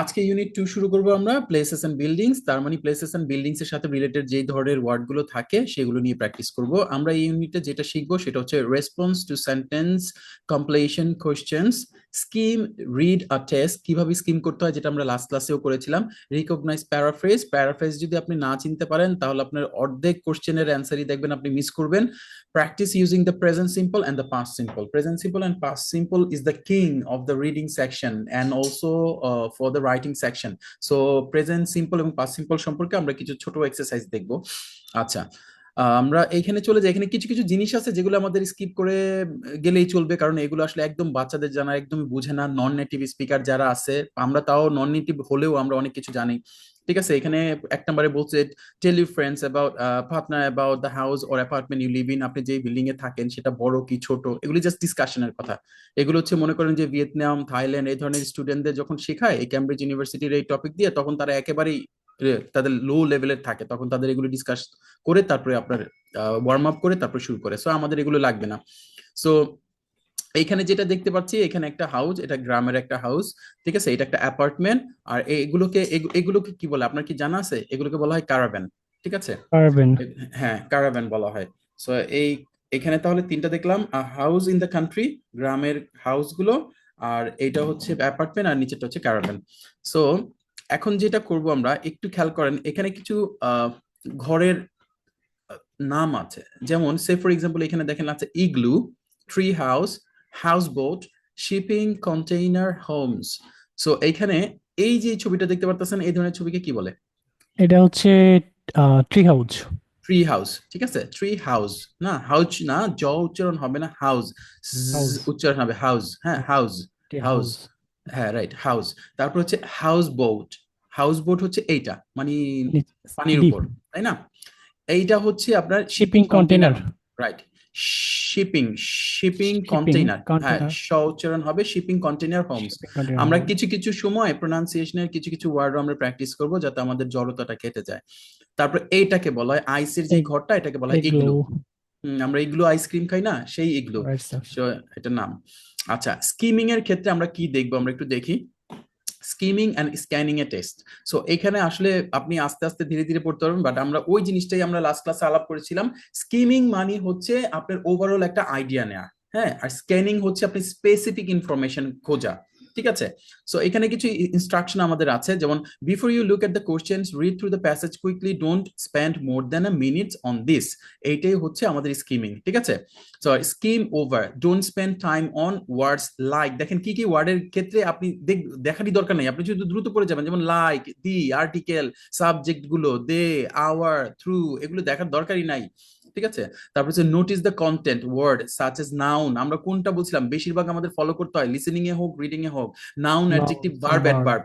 আজকে ইউনিট 2 শুরু করবো আমরা প্লেসেস এন্ড বিল্ডিংস। তার মানে প্লেসেস এন্ড বিল্ডিংস এর সাথে রিলেটেড যেই ধরনের ওয়ার্ড গুলো থাকে সেগুলো নিয়ে প্র্যাকটিস করব। আমরা এই ইউনিটে যেটা শিখবো সেটা হচ্ছে response to sentence completion questions, scheme, read a test, কিভাবে স্কিম করতে হয় যেটা আমরা লাস্ট ক্লাসেও করেছিলাম, রিকগনাইজ প্যারাফ্রেজ। প্যারাফ্রেজ যদি আপনি না চিনতে পারেন তাহলে আপনার অর্ধেক কোশ্চেনের অ্যান্সারই দেখবেন আপনি মিস করবেন। Practice using the present simple and the past simple. Present simple and past simple is the king of the reading section and also for the writing section. So present simple এবং past simple সম্পর্কে আমরা কিছু ছোট exercise দেখব। আচ্ছা, আমরা এইখানে চলে যাই। এখানে কিছু কিছু জিনিস আছে যেগুলো আমাদের স্কিপ করে গেলেই চলবে, কারণ এগুলো আসলে একদম বাচ্চাদের জানা একদমই বুঝে না। নন নেটিভ স্পিকার যারা আছে, আমরা তাও নন নেটিভ হলেও আমরা অনেক কিছু জানি। ঠিক আছে, এখানে এক নম্বরে বলছে tell you friends about partner about the house or apartment you live in. আপনি যে বিল্ডিং এ থাকেন সেটা বড় কি ছোট, এগুলি জাস্ট ডিসকাশনের কথা। এগুলো হচ্ছে মনে করেন যে ভিয়েতনাম, থাইল্যান্ড এই ধরনের স্টুডেন্টদের যখন শেখায় এই ক্যামব্রিজ ইউনিভার্সিটির এই টপিক দিয়ে, তখন তারা একেবারেই তাদের লো লেভেলের থাকে, তখন তাদের এগুলো ডিসকাস করে তারপরে আপনার ওয়ার্ম আপ করে তারপর শুরু করে। সো আমাদের এগুলো লাগবে না। সো এইখানে যেটা দেখতে পাচ্ছি, এখানে একটা হাউস, এটা গ্রামের একটা হাউস। ঠিক আছে, এটা একটা অ্যাপার্টমেন্ট। আর এগুলোকে কি বলে আপনার কি জানা আছে? এগুলোকে বলা হয় কারাভ্যান। ঠিক আছে, পারবেন। হ্যাঁ কারাভ্যান বলা হয়। সো এই এখানে তাহলে তিনটা দেখলাম, হাউস ইন দ্য কান্ট্রি, গ্রামের হাউস গুলো, আর এটা হচ্ছে অ্যাপার্টমেন্ট, আর নিচেটা হচ্ছে কারাভ্যান। সো এখন যেটা করব আমরা, একটু খেয়াল করেন এখানে কিছু ঘরের নাম আছে। যেমন সে ফর এক্সাম্পল এখানে দেখেন আছে igloo, tree house, house boat, shipping container, homes. So এইখানে এই যে ছবিটা দেখতে পারতেছেন, এই ধরনের ছবিকে কি বলে? এটা হচ্ছে ট্রি হাউস। Tree house. ঠিক আছে, ট্রি হাউস, না হাউস না, জ উচ্চারণ হবে না, হাউস হাউস। উচ্চারণ হবে হাউস। হ্যাঁ হাউস, ট্রি হাউস, হাউস। হ্যাঁ রাইট হাউস। তারপর হচ্ছে হাউস বোট। হাউস বোট হচ্ছে এইটা, মানে পানির ডি। উপর, তাই না? এইটা হচ্ছে আপনার shipping shipping container. Container. Right, shipping, shipping shipping container, হ্যাঁ কন্টেনার। স উচ্চারণ হবে shipping container homes. Shipping container আমরা হোমস। কিছু কিছু সময় প্রোনাউন্সিয়েশনের কিছু কিছু ওয়ার্ড আমরা প্র্যাকটিস করব যাতে আমাদের জড়তাটা কেটে যায়। তারপর এইটাকে বলা হয় আইসের যে ঘরটা, এটাকে বলা হয় এগুলো। ইগলু। আমরা ইগলু আইসক্রিম খাই না, সেই ইগলু। Right sir. এটার নাম। আচ্ছা, স্কিমিং এর ক্ষেত্রে আমরা কি দেখবো, আমরা একটু দেখি। Skimming and scanning A test. So এখানে আসলে আপনি আস্তে আস্তে ধীরে ধীরে পড়তে পারবেন, বাট আমরা ওই জিনিসটাই আমরা লাস্ট ক্লাসে আলাপ করেছিলাম। স্কিমিং মানে হচ্ছে আপনার ওভারঅল একটা আইডিয়া নেওয়া, হ্যাঁ, আর স্ক্যানিং হচ্ছে আপনি স্পেসিফিক ইনফরমেশন খোঁজা। ঠিক আছে, সো এখানে কিছু ইনস্ট্রাকশন আমাদের আছে, যেমন before you look at the questions read through the passage quickly, don't spend more than a minutes on this. এইটাই হচ্ছে আমাদের স্কিমিং। ঠিক আছে, so skim over, don't spend time on words like. দেখেন কি কি ওয়ার্ডের ক্ষেত্রে আপনি দেখারই দরকার নেই, আপনি যদি দ্রুত পড়ে যাবেন, যেমন লাইক, দি, আর্টিকেল, সাবজেক্ট গুলো, দে, আওয়ার, থ্রু, এগুলো দেখার দরকারই নাই। ঠিক আছে, তারপর হচ্ছে notice the content word such as noun. আমরা কোনটা বলছিলাম বেশিরভাগ আমাদের ফলো করতে হয়, লিসেনিং এ হোক রিডিং এ হোক, noun, adjective, nouns and verb, verb. Adverb.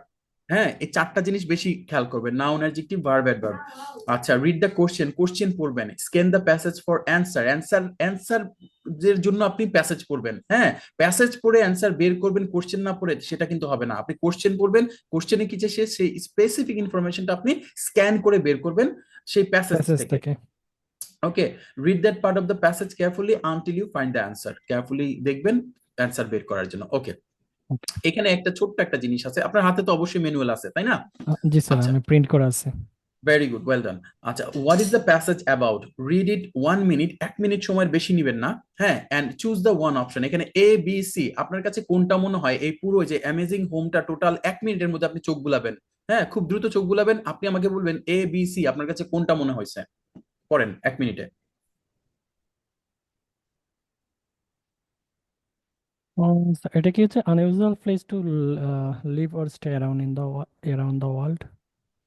হ্যাঁ, এই চারটা জিনিস বেশি খেয়াল করবেন, নাউন, অ্যাডজেক্টিভ, ভার্ব, অ্যাডভার্ব। আচ্ছা, রিড দ্য কোশ্চেন, কোশ্চেন পড়বেন। Scan the passage for answer, answer এর জন্য আপনি প্যাসেজ পড়বেন। হ্যাঁ, প্যাসেজ পড়ে অ্যান্সার বের করবেন, কোশ্চেন না পড়ে সেটা কিন্তু হবে না। আপনি কোশ্চেন পড়বেন, কোশ্চেনে কি যে সেই স্পেসিফিক ইনফরমেশনটা আপনি স্ক্যান করে বের করবেন সেই প্যাসেজ প্যাসেজ থেকে। থেকে। Okay, read that part of the passage carefully until you find the answer. Carefully দেখবেন অ্যান্সার বের করার জন্য। ওকে, এখানে একটা ছোট্ট একটা জিনিস আছে, আপনার হাতে তো অবশ্যই ম্যানুয়াল আছে তাই না? জি স্যার, আচ্ছা, আমি প্রিন্ট করা আছে। Very good, well done. আচ্ছা, what is the passage about, read it 1 minute, 1 minute সময়ের বেশি নিবেন না। হ্যাঁ, and choose the one option. এখানে এ বি সি, আপনার কাছে কোনটা মনে হয় এই পুরো যে অ্যামেজিং হোমটা টোটাল 1 মিনিটের মধ্যে আপনি চোখ বুলাবেন। হ্যাঁ, খুব দ্রুত চোখ বুলাবেন, আপনি আমাকে বলবেন এ বি সি আপনার কাছে কোনটা মনে হয়েছে। পড়েন 1 মিনিটে। স্যার, এটা কি হচ্ছে unusual place to live or stay around the world?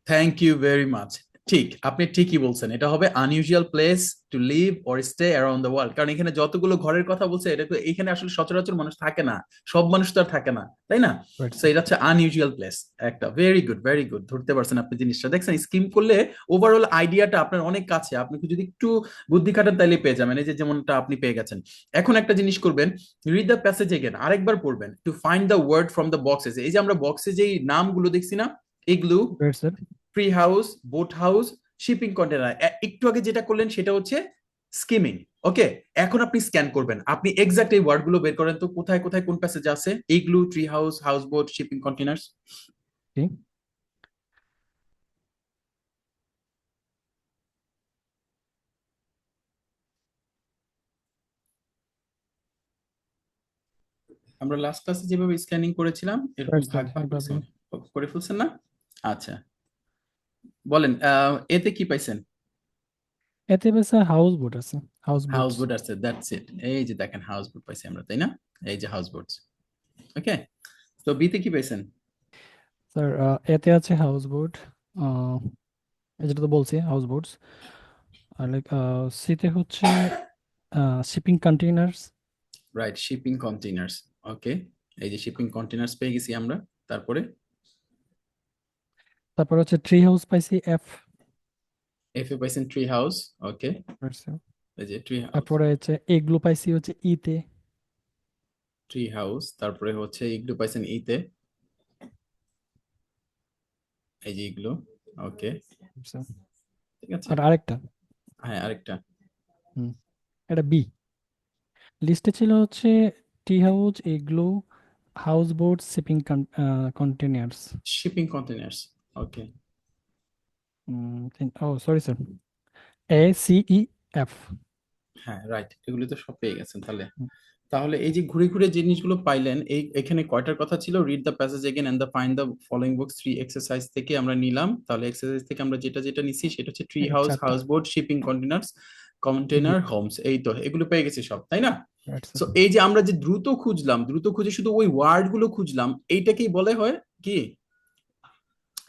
Thank you very much. ঠিক, আপনি ঠিকই বলছেন, এটা হবে unusual place to live or stay around the world. কারণ এখানে যতগুলো ঘরের কথা বলছে, এটা তো এখানে আসলে সচরাচর মানুষ থাকে না, সব মানুষ তো আর থাকে না, তাই না? রাইট তো স্যার। এটা হচ্ছে আনইউজুয়াল প্লেস। একটা ভেরি গুড, ভেরি গুড, ধরতে পারছেন আপনি জিনিসটা। দেখছেন, স্কিম করলে ওভারঅল আইডিয়াটা আপনার অনেক কাছে, আপনি যদি একটু বুদ্ধি খাটান তাইলে পেয়ে যাবেন, এই যে যেমনটা আপনি পেয়ে গেছেন। এখন একটা জিনিস করবেন, রিড দ্য প্যাসেজ এগেন, আরেকবার পড়বেন, to find the word from the boxes. এই যে আমরা বক্সে যেই নামগুলো দেখছি না, এগুলো right sir. Tree house, boat house, shipping container, একটু আগে যেটা করলেন সেটা হচ্ছে স্কিমিং। ওকে, এখন আপনি স্ক্যান করবেন, আপনি এক্সাক্ট এই ওয়ার্ড গুলো বের করেন তো কোথায় কোথায় কোন প্যাসেজ আছে, এইগুলো tree house, house boat, shipping containers. Okay. আমরা লাস্ট ক্লাসে যেভাবে স্ক্যানিং করেছিলাম এরকম Right, ভাগ sir. ভাগ এইভাবেই। করে ফেলছেন না? আচ্ছা, বলেন এতে কি পাইছেন? এতে স্যার হাউস বোট আছে, হাউস হাউস বোটস। বোট আছে, দ্যাটস ইট। এই যে দেখেন হাউস বোট পাইছি আমরা, তাই না? এই যে হাউস বোটস। ওকে, তো বিতে কি পাইছেন? স্যার এতে আছে হাউস বোট, যেটা তো বলছি হাউস বোটস। আর লাইক সিতে হচ্ছে shipping containers. Right, shipping containers. Okay, এই যে শিপিং কন্টেইনার্স পেয়ে গেছি আমরা। তারপরে তারপর হচ্ছে ট্রি হাউস পাইছি এফ। এফ এ পাইছেন ট্রি হাউস। ওকে, এই যে ট্রি হাউস। তারপরে হচ্ছে এগুলো পাইছি হচ্ছে ইতে। ট্রি হাউস, তারপরে হচ্ছে ইগলু পাইছেন ইতে। এই যে ইগলু। ওকে, ঠিক আছে। আর আরেকটা, হ্যাঁ, আরেকটা। হুম, এটা বি। লিস্টে ছিল হচ্ছে টি হাউস, এগুলো, house boat, shipping containers. Shipping containers. Okay, oh sorry sir, A C E F. হ্যাঁ রাইট, এগুলো তো সব পেয়ে গেছেন তাহলে। তাহলে এই যে ঘুরে ঘুরে যে জিনিসগুলো পাইলেন, এই এখানে কয়টার কথা ছিল? Read the passage again and the find the following books, 3 exercise থেকে আমরা নিলাম। তাহলে এক্সারসাইজ থেকে আমরা যেটা যেটা নিছি সেটা হচ্ছে ট্রি এই হাউস, চারটা। হাউস বোট, শিপিং কন্টেনার্স, জি, কন্টেনার, হোমস। এই তো এগুলো পেয়ে গেছি সব, তাই না? Right sir. সো এই যে আমরা যে দ্রুত খুঁজলাম, দ্রুত খুঁজে শুধু ওই ওয়ার্ড গুলো খুঁজলাম, এইটাকেই বলে হয় কি?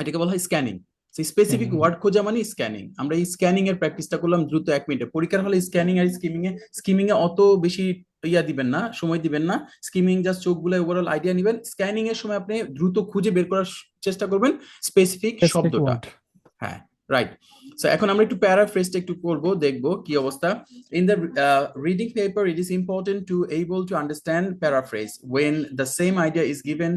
এটাকে বলা হয় স্ক্যানিং। Specific scanning. ওয়ার্ড খোঁজা মানে স্ক্যানিং। আমরা এই স্ক্যানিং এর প্র্যাকটিসটা করলাম দ্রুত 1 মিনিটে। পরীক্ষার হলে স্ক্যানিং আর স্কিমিং এ অত বেশি ইয়া দিবেন না, সময় দিবেন না। স্কিমিং জাস্ট চোখগুলো ওভারঅল আইডিয়া নেবেন, স্ক্যানিং এর সময় আপনি দ্রুত খুঁজে বের করার চেষ্টা করবেন স্পেসিফিক স্পেসিফিক শব্দটা। ওয়ার্ড। হ্যাঁ, রাইট। সো এখন আমরা একটু প্যারাফ্রেজটা একটু করব, দেখবো কি অবস্থা। In the reading paper it is important to able to understand paraphrase when the same idea is given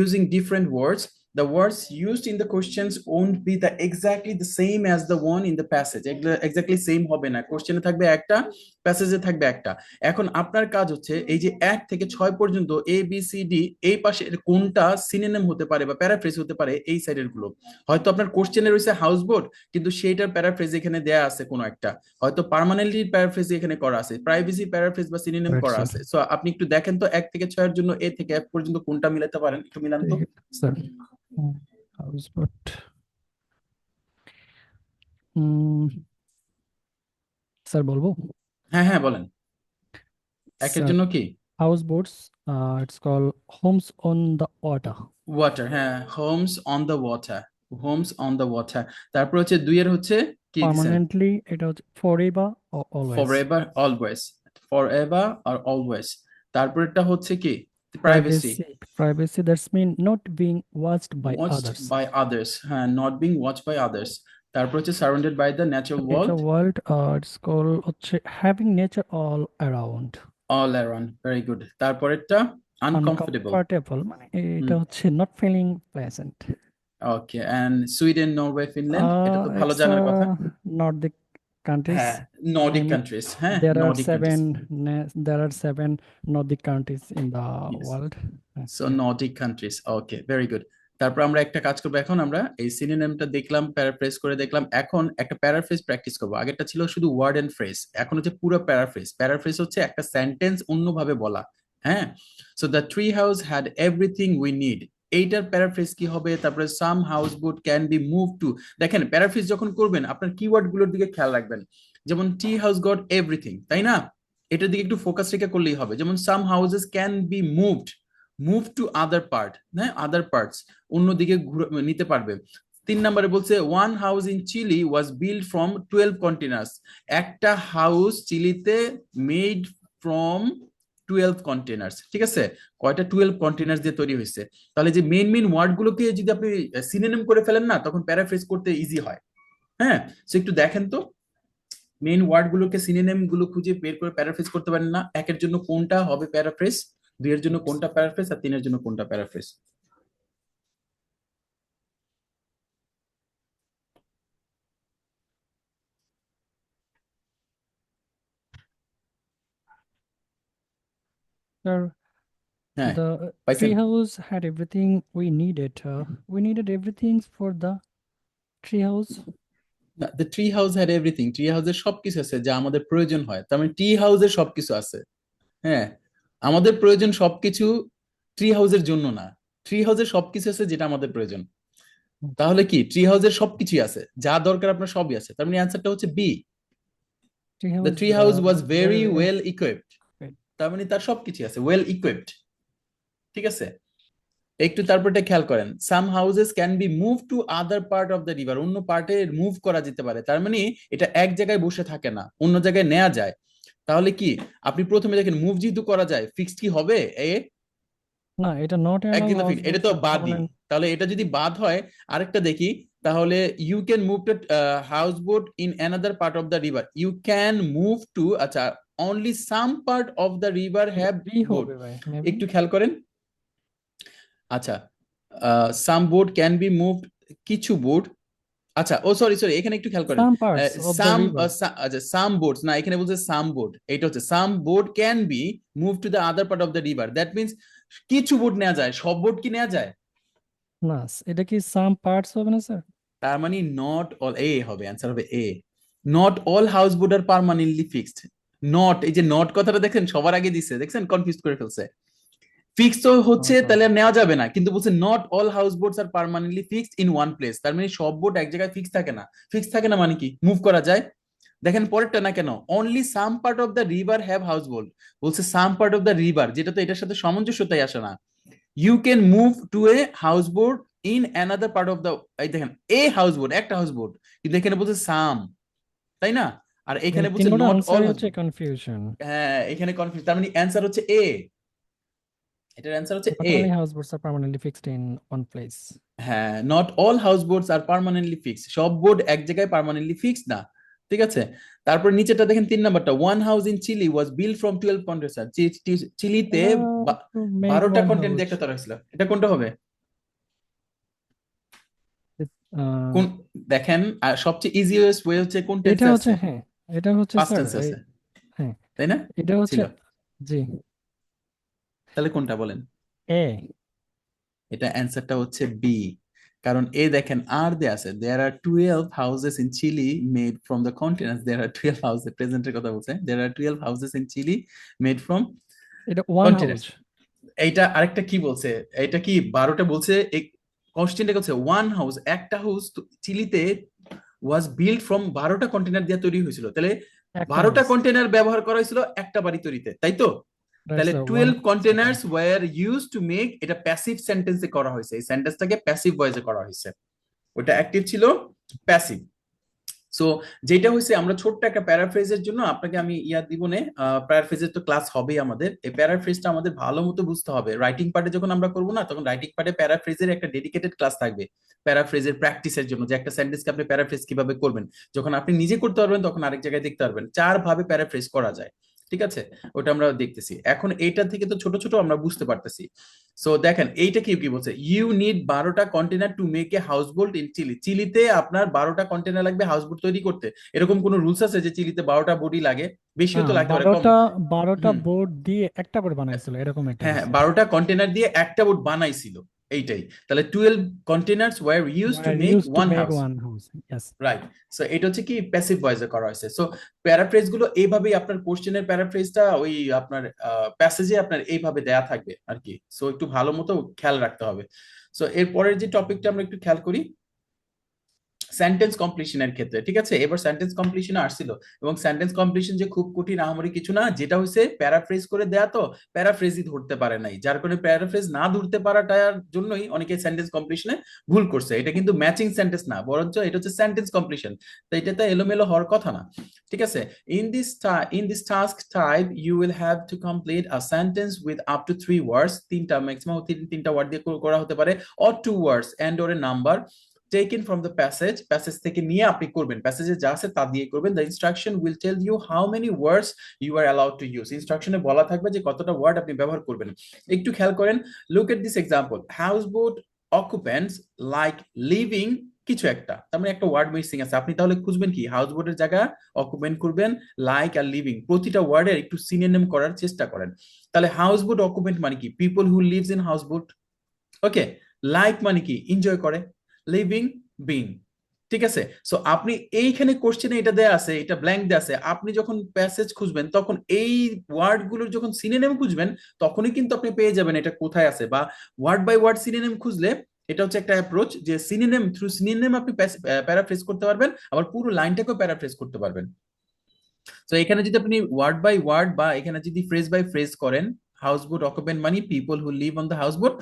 using different words. The words used in the questions won't be the exactly the same as the one in the passage. Exactly same হবে না, কোশ্চেনে থাকবে একটা, প্যাসেজে থাকবে একটা। এখন আপনার কাজ হচ্ছে এই যে 1 থেকে 6 পর্যন্ত এ বি সি ডি, এই পাশে কোনটা সিনোনিম হতে পারে বা প্যারাফ্রেজ হতে পারে, এই সাইডের গুলো। হয়তো আপনার কোশ্চেনে রয়েছে হাউস বোট, কিন্তু সেইটার প্যারাফ্রেজ এখানে দেয়া আছে কোনো একটা। হয়তো পার্মানেন্টলি প্যারাফ্রেজ এখানে করা আছে, প্রাইভেসি প্যারাফ্রেজ বা সিনোনিম রাইট করা স্যার। আছে। সো আপনি একটু দেখেন তো 1 থেকে 6 এর জন্য এ থেকে এফ পর্যন্ত কোনটা মিলাতে পারেন, একটু মিলান তো। ঠিক আছে স্যার। হাউস বোট, স্যার বলবো? হ্যাঁ হ্যাঁ, বলেন। একের স্যার জন্য কি? House boats, it's call homes on the water. Water, হ্যাঁ, homes on the water. Homes on the water. তারপর হচ্ছে 2 এর হচ্ছে কি দিছেন? পার্মানেন্টলি এটা হচ্ছে for ever always. Forever always. Forever আর অলওয়েজ। তারপরেরটা হচ্ছে কি? Privacy. Privacy, privacy that's mean not being watched by watched others. By others, হ্যাঁ, not being watched by others. তারপর হচ্ছে surrounded by the natural nature world. World, it's call হচ্ছে having nature all around. All around, very good. তারপরেরটা uncomfortable. Uncomfortable মানে এটা হুম, হচ্ছে not feeling pleasant. Okay. And Sweden, Norway, Finland, এটা তো ভালো It's জানার কথা। Nordic countries. হ্যাঁ, নর্ডিক I mean, কান্ট্রিজ, হ্যাঁ, there are Nordic countries. there are 7 Nordic countries in the yes, world. So Yeah. Nordic countries. Okay, very good. তারপর আমরা একটা কাজ করবো, এখন আমরা এই সিনোনিমটা দেখলাম, প্যারাফ্রেজ করে দেখলাম, এখন একটা প্যারাফ্রেজ প্র্যাকটিস করবো। আগেরটা ছিল শুধু ওয়ার্ড এন্ড ফ্রেজ, এখন হচ্ছে পুরো প্যারাফ্রেজ। প্যারাফ্রেজ হচ্ছে একটা সেন্টেন্স অন্যভাবে বলা। হ্যাঁ, so the tree house had everything we need, এইটার প্যারাফ্রেজ কি হবে? তারপরে some house boat can be move to. দেখেন প্যারাফ্রেজ যখন করবেন আপনার কিওয়ার্ড গুলোর দিকে খেয়াল রাখবেন। যেমন ট্রি হাউস গট এভরিথিং, তাই না? এটার দিকে একটু ফোকাস রেখে করলেই হবে। যেমন some houses can be moved, move to other part, হ্যাঁ, আদার পার্টস, অন্যদিকে নিতে পারবে। 3 নম্বরে বলছে one house in Chile was build from 12 containers, একটা হাউস চিলিতে মেড ফ্রম 12 কন্টেনার্স। ঠিক আছে, কয়টা? 12 কন্টেনার্স দিয়ে তৈরি হয়েছে। তাহলে যে মেইন মেইন ওয়ার্ড গুলোকে যদি আপনি সিনোনিম করে ফেলেন না, তখন প্যারাফ্রেজ করতে ইজি হয়। হ্যাঁ, সো একটু দেখেন তো মেইন ওয়ার্ড গুলোকে, সিনোনিম গুলো খুঁজে বের করে প্যারাফ্রেজ করতে পারেন না? একের জন্য কোনটা হবে প্যারাফ্রেজ, 2 এর জন্য কোনটা প্যারাফ্রেজ, আর 3 এর জন্য কোনটা প্যারাফ্রেজ? Sir, হ্যাঁ, The পাইছেন? tree house had everything we needed. We needed everything for the tree house. The tree house had everything, tree হাউসের সবকিছু আছে যা আমাদের প্রয়োজন হয়, তার মানে ট্রি হাউসের সবকিছু আছে। হ্যাঁ, আমাদের প্রয়োজন সবকিছু ট্রি হাউসের জন্য না, ট্রি হাউসের সবকিছু আছে যেটা আমাদের প্রয়োজন। আচ্ছা, তাহলে কি ট্রি হাউসের সবকিছুই আছে, যা দরকার আপনার সবই আছে, তার মানে অ্যান্সারটা হচ্ছে B. tree the house tree house was very very well well equipped, equipped. তার মানে তার সবকিছু আছে, ওয়েল ইকুইপড। ঠিক আছে, একটু তারপরটা খেয়াল করেন, some houses can be move to other part of the river, অন্য পার্টে মুভ করা যেতে পারে, তার মানে এটা এক জায়গায় বসে থাকে না, অন্য জায়গায় নেওয়া যায়। তাহলে কি আপনি প্রথমে দেখেন মুভ যেহেতু করা যায়, ফিক্সড কি হবে? এ না, এটা not all একদিন তো ফিক্সড, এটা houseboats তো are বাদই। permanent. তাহলে এটা যদি বাদ হয়, আরেকটা দেখি, তাহলে you can move to house boat in another part of the river, you can move to, আচ্ছা, only some part of the river have Maybe boat. হবে ভাই, maybe. একটু খেয়াল করেন, আচ্ছা, some boat can be moved, কিছু boat, আচ্ছা, oh sorry sorry, এখানে একটু খেয়াল করেন, Some parts of the some, river. আচ্ছা, সাম বোটস না, এখানে বলছে সাম বোট, এটা হচ্ছে some boat can be move to the other part of the river, that means কিছু বোট নেওয়া যায়, সব বোট কি নেওয়া যায়? না, এটা কি some parts হবে না স্যার? তার মানে নট অল, এ হবে, অ্যান্সার হবে A. Not all house boat are permanently fixed. Not, এই যে নট কথাটা দেখেন সবার আগে দিছে, দেখছেন কনফিউজ করে ফেলছে। ফিক্সড তো হচ্ছে তাহলে আর নেওয়া যাবে না, কিন্তু বলছে not all house boats are permanently fixed in one place, তার মানে সব বোট এক জায়গায় ফিক্স থাকে না। ফিক্স থাকে না মানে কি, মুভ করা যায়। দেখেন পরেরটা না কেন, only some part of the river have house boat, বলছে some part of the river, যেটা তো এটার সাথে সামঞ্জস্যতাই আসে না। You can move to a house boat in another part of the, এই দেখেন এ হাউস বোট, একটা হাউস বোট, কিন্তু এখানে বলছে সাম, তাই না? আর এখানে বলছে তিনটা নট অল আনসারই হাউস হচ্ছে বোট। কনফিউশন। হ্যাঁ, এখানে কনফিউজ, তার মানে অ্যান্সার হচ্ছে এ, এটার অ্যান্সার হচ্ছে Not A. only houseboats are permanently fixed in one place. হ্যাঁ, not all house boats are permanently fixed, সব বোর্ড এক জায়গায় পার্মানেন্টলি ফিক্সড না। ঠিক আছে, তারপর নিচেটা দেখেন 3 নাম্বারটা, one house in Chile was build from 12 content, চিলিতে To make 12টা one কন্টেন্ট দিয়ে house. একটা তৈরি হয়েছিল, এটা কোনটা হবে? It, uh, কোন, দেখেন সবচেয়ে ইজিয়েস্ট ওয়ে হচ্ছে কোন এটা টেন্সে হচ্ছে আছে? হ্যাঁ, এটা হচ্ছে পাস্ট স্যার টেন্সে আছে, হ্যাঁ, তাই না? এটা হচ্ছে ছিল, জি তাহলে কোনটা বলেন? এ। এটা অ্যান্সারটা হচ্ছে বি, কারণ এ দেখেন আর দে আছে, there are 12 houses in Chile made from the containers, there are 12 houses, প্রেজেন্টের কথা বলছে, there are 12 houses in Chile made from এটা ওয়ান হাউস। কন্টেনার্স। এইটা আরেকটা কি বলছে, এটা কি 12টা বলছে, কোশ্চেনটা হচ্ছে ওয়ান হাউস, একটা হাউস চিলিতে ওয়াজ বিল্ড ফ্রম 12টা কন্টেনার দিয়ে তৈরি হয়েছিল, তাহলে একটা 12টা হাউস, কন্টেনার ব্যবহার করা হয়েছিল একটা বাড়ি তৈরিতে, তাই তো? দ্যাটস তাহলে one 12 house. Containers were used to make, এটা প্যাসিভ সেন্টেন্সে করা হয়েছে, এই সেন্টেন্সটাকে প্যাসিভ ভয়েসে করা হয়েছে, ওটা অ্যাক্টিভ ছিল, প্যাসিভ। সো যেটা হয়েছে, আমরা ছোট্ট একটা প্যারাফ্রেজের জন্য আপনাকে আমি ইয়া দিব না, প্যারাফ্রেজের তো ক্লাস হবেই আমাদের, এই প্যারাফ্রেজটা আমাদের ভালো মতো বুঝতে হবে, রাইটিং পার্টে যখন আমরা করবো না, তখন রাইটিং পার্টে প্যারাফ্রেজের একটা ডেডিকেটেড ক্লাস থাকবে, প্যারাফ্রেজের প্র্যাকটিসের জন্য, যে একটা সেন্টেন্সকে আপনি প্যারাফ্রেজ কিভাবে করবেন, যখন আপনি নিজে করতে পারবেন তখন আরেক জায়গায় দেখতে পারবেন 4 ভাবে প্যারাফ্রেজ করা যায়। ঠিক আছে, ওটা আমরা দেখতেছি এখন, এইটা থেকে তো ছোট ছোট আমরা বুঝতে পারতেছি। সো দেখেন এইটা কি কি বলছে, ইউ নিড 12টা container to make a house boat in Chile, চিলিতে আপনার 12টা কন্টেনার লাগবে হাউস বোট তৈরি করতে, এরকম কোন রুলস আছে যে চিলিতে 12টা বডি লাগে? বেশিও তো লাগতে পারে, কম। 12টা হুম, বোর্ড দিয়ে একটা করে বানাইছিল, এরকম একটা হ্যাঁ হ্যাঁ, কিছু। 12টা কন্টেনার দিয়ে একটা বোট বানাইছিল, এইটাই। তাহলে 12 containers were used to Were make used to one make house, one house. Yes. Right. So এটা হচ্ছে কি প্যাসিভ ভয়েসে করা হয়েছে। সো প্যারাফ্রেজ গুলো এইভাবেই, আপনার কোশ্চেনের প্যারাফ্রেজটা ওই আপনার প্যাসেজে আপনার এইভাবে দেয়া থাকবে আর কি, সো একটু ভালো মতো খেয়াল রাখতে হবে। সো এরপরের যে টপিকটা আমরা একটু খেয়াল করি, সেন্টেন্স কমপ্লিশনের ক্ষেত্রে, ঠিক আছে, এবার সেন্টেন্স কমপ্লিশনে আসছিল, এবং সেন্টেন্স কমপ্লিশন যে খুব কঠিন আহামরি কিছু না, যেটা হচ্ছে প্যারাফ্রেজ করে দেয়া, তো প্যারাফ্রেজই ধরতে পারে নাই, যার কারণে প্যারাফ্রেজ না ধরতে পারাটার জন্যই অনেকে সেন্টেন্স কমপ্লিশনে ভুল করছে। এটা কিন্তু ম্যাচিং সেন্টেন্স না, বরঞ্চ এটা হচ্ছে সেন্টেন্স কমপ্লিশন, তো এটা তো এলোমেলো হওয়ার কথা না। ঠিক আছে, in this task type you will have to complete a sentence with up to 3 words, তিনটা ম্যাক্সিমাম তিনটা ওয়ার্ড দিয়ে করা হতে পারে, or 2 words and or a number taken from the passage, passage থেকে নিয়ে আপনি করবেন, প্যাসেজে যা আছে তা দিয়ে করবেন। the instruction will tell you how many words you are allowed to use, ইনস্ট্রাকশনে বলা থাকবে যে কতটা ওয়ার্ড আপনি ব্যবহার করবেন। একটু খেয়াল করেন, look at this example, houseboat occupants like living কিছু একটা, তার মানে একটা ওয়ার্ড মিসিং আছে। আপনি তাহলে খুঁজবেন কি, হাউস বোটের জায়গা অকুপেন্ট করবেন লাইক আর লিভিং, প্রতিটা ওয়ার্ডের একটু সিনোনিম করার চেষ্টা করেন। তাহলে হাউস বোট অকুপেন্ট মানে কি, people who lives in house boat. Okay, like মানে কি, এনজয় করে, লিভিং, বিং। ঠিক আছে, সো আপনি এইখানে কোশ্চেনে এটা দেয়া আছে, এটা ব্ল্যাঙ্ক দেয়া আছে, আপনি যখন প্যাসেজ খুঁজবেন তখন এই ওয়ার্ড গুলোর যখন সিনোনিম খুঁজবেন তখনই কিন্তু আপনি পেয়ে যাবেন এটা কোথায় আছে। বা ওয়ার্ড বাই ওয়ার্ড সিনোনিম খুঁজলে এটা হচ্ছে একটা অ্যাপ্রোচ, যে সিনোনিম থ্রু সিনোনিম আপনি প্যারাফ্রেজ করতে পারবেন, আবার পুরো লাইনটাকেও প্যারাফ্রেজ করতে পারবেন। তো এখানে যদি আপনি ওয়ার্ড বাই ওয়ার্ড বা এখানে যদি ফ্রেজ বাই ফ্রেজ করেন, হাউস বোট অকুপেন্ট মানে people who leave on the house boat,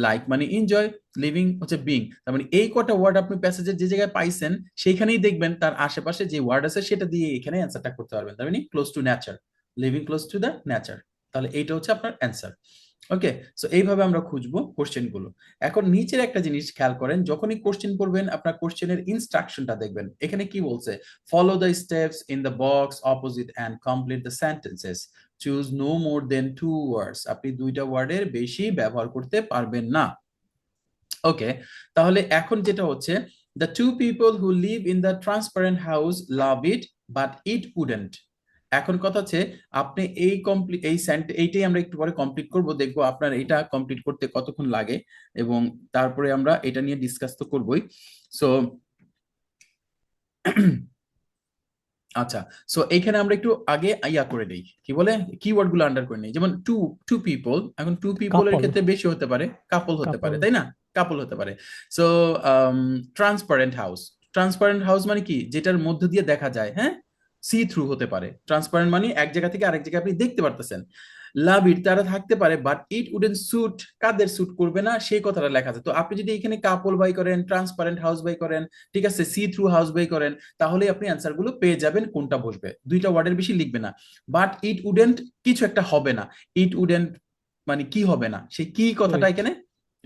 like মানে এনজয়, লিভিং হচ্ছে বিং। তার মানে এই কটা ওয়ার্ড আপনি প্যাসেজের যে জায়গায় পাইছেন সেইখানেই দেখবেন তার আশেপাশে যে ওয়ার্ড আছে সেটা দিয়ে এখানে অ্যান্সারটা করতে পারবেন। তার মানে close two nature, living close to the nature. তাহলে এইটা হচ্ছে আপনার অ্যান্সার। ওকে, সো এইভাবে আমরা খুঁজবো কোশ্চেন গুলো। এখন নিচের একটা জিনিস খেয়াল করেন, যখনই কোশ্চেন করবেন আপনার কোশ্চেনের ইনস্ট্রাকশনটা দেখবেন, এখানে কি বলছে, follow the steps in the box opposite and complete the sentences, choose no more than 2 words, আপনি 2টা ওয়ার্ডের বেশি ব্যবহার করতে পারবেন না। ওকে, তাহলে এখন যেটা হচ্ছে, the two people who live in the transparent house love it but it wouldn't. এখন কথা হচ্ছে আপনি এই কমপ্লিট এইটাই আমরা একটু পরে কমপ্লিট করব, দেখবো আপনার এটা কমপ্লিট করতে কতক্ষণ লাগে, এবং তারপরে আমরা এটা নিয়ে ডিসকাস তো করবোই। সো আচ্ছা, সো এইখানে আমরা একটু আগে ইয়া করে নেই, কি বলে, কিওয়ার্ড গুলো আন্ডার করে নেই। যেমন টু, টু পিপল, এখন টু পিপলের কাপল, ক্ষেত্রে বেশি হতে পারে, কাপল হতে পারে, কাপল। তাই না, কাপল হতে পারে। So transparent house, transparent house মানে কি, যেটার মধ্য দিয়ে দেখা যায়, হ্যাঁ, সি থ্রু হতে পারে। ট্রান্সপারেন্ট মানে এক জায়গা থেকে আরেক জায়গায় আপনি দেখতে পারতেছেন। লাভ ইট, তারা থাকতে পারে, বাট ইট উডেন্ট স্যুট, কাদের স্যুট করবে না সেই কথাটা লেখা আছে। তো আপনি যদি এখানে কাপল বাই করেন, ট্রান্সপারেন্ট হাউস বাই করেন, ঠিক আছে, সি থ্রু হাউস বাই করেন, তাহলে আপনি অ্যান্সার গুলো পেয়ে যাবেন কোনটা বসবে। 2টা ওয়ার্ডের বেশি লিখবে না। বাট ইট উডেন্ট, কিছু একটা হবে না, ইট উডেন্ট মানে কি হবে না, সেই কি কথাটা ওয়েট, এখানে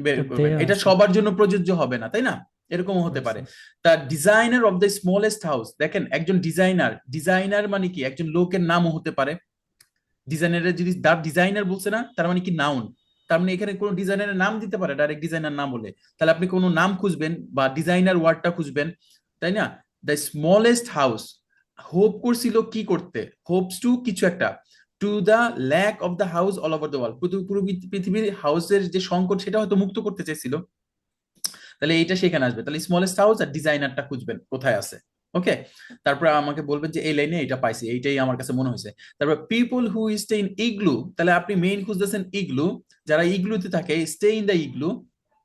বের এটা করবেন। দেয়া এটা আছে। সবার জন্য প্রযোজ্য হবে না, তাই না, এরকমও হতে রাইট পারে। Sir. The designer of the smallest house, দেখেন একজন ডিজাইনার, ডিজাইনার মানে কি একজন লোকের নামও হতে পারে। ডিজাইনারের যদি দা ডিজাইনার বলছে না, তার মানে কি নাউন, তার মানে এখানে কোনো ডিজাইনারের নাম দিতে পারে ডাইরেক্ট ডিজাইনার নাম বলে। তাহলে আপনি কোনো নাম খুঁজবেন বা ডিজাইনার ওয়ার্ডটা খুঁজবেন, তাই না। দ্য স্মলেস্ট হাউস, হোপ করছিল কি করতে, হোপস টু কিছু একটা, to the lack of the house all over the world, পুরো পৃথিবীর হাউসের যে সংকট সেটা হয়তো মুক্ত করতে চাইছিল। তাহলে এইটা সেখানে আসবে। তাহলে স্মলেস্ট হাউস আর ডিজাইনারটা খুঁজবেন কোথায় আছে। ওকে, তারপরে আমাকে বলবেন যে এই লাইনে এটা পাইছি, এইটাই আমার কাছে মনে হয়েছে। তারপর people who stay in igloo, তাহলে আপনি মেইন খুঁজতেছেন ইগলু, যারা ইগলুতে থাকে, স্টে ইন দ্য ইগলু।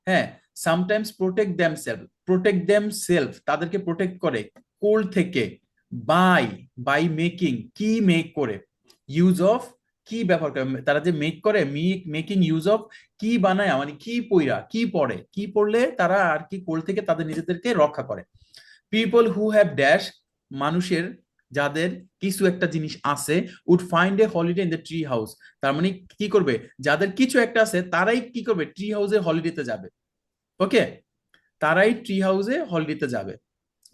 হ্যাঁ, sometimes protect them self, protect them self, তাদেরকে প্রোটেক্ট করে কোল্ড থেকে। বাই, বাই মেকিং, কি মেক করে, ইউজ অফ, কি ব্যবহার করে, তারা যে মেক করে, মেকিং ইউজ অফ, কি বানায় মানে কি পইরা, কি পড়ে, কি পড়লে তারা আর কি কোল থেকে তাদের নিজেদেরকে রক্ষা করে। পিপল হু হ্যাভ ড্যাশ, মানুষের যাদের কিছু একটা জিনিস আছে, would find a holiday in the tree house, তার মানে কি করবে, যাদের কিছু একটা আছে তারাই কি করবে, ট্রি হাউসে হলিডেতে যাবে। ওকে, তারাই ট্রি হাউসে হলিডেতে যাবে,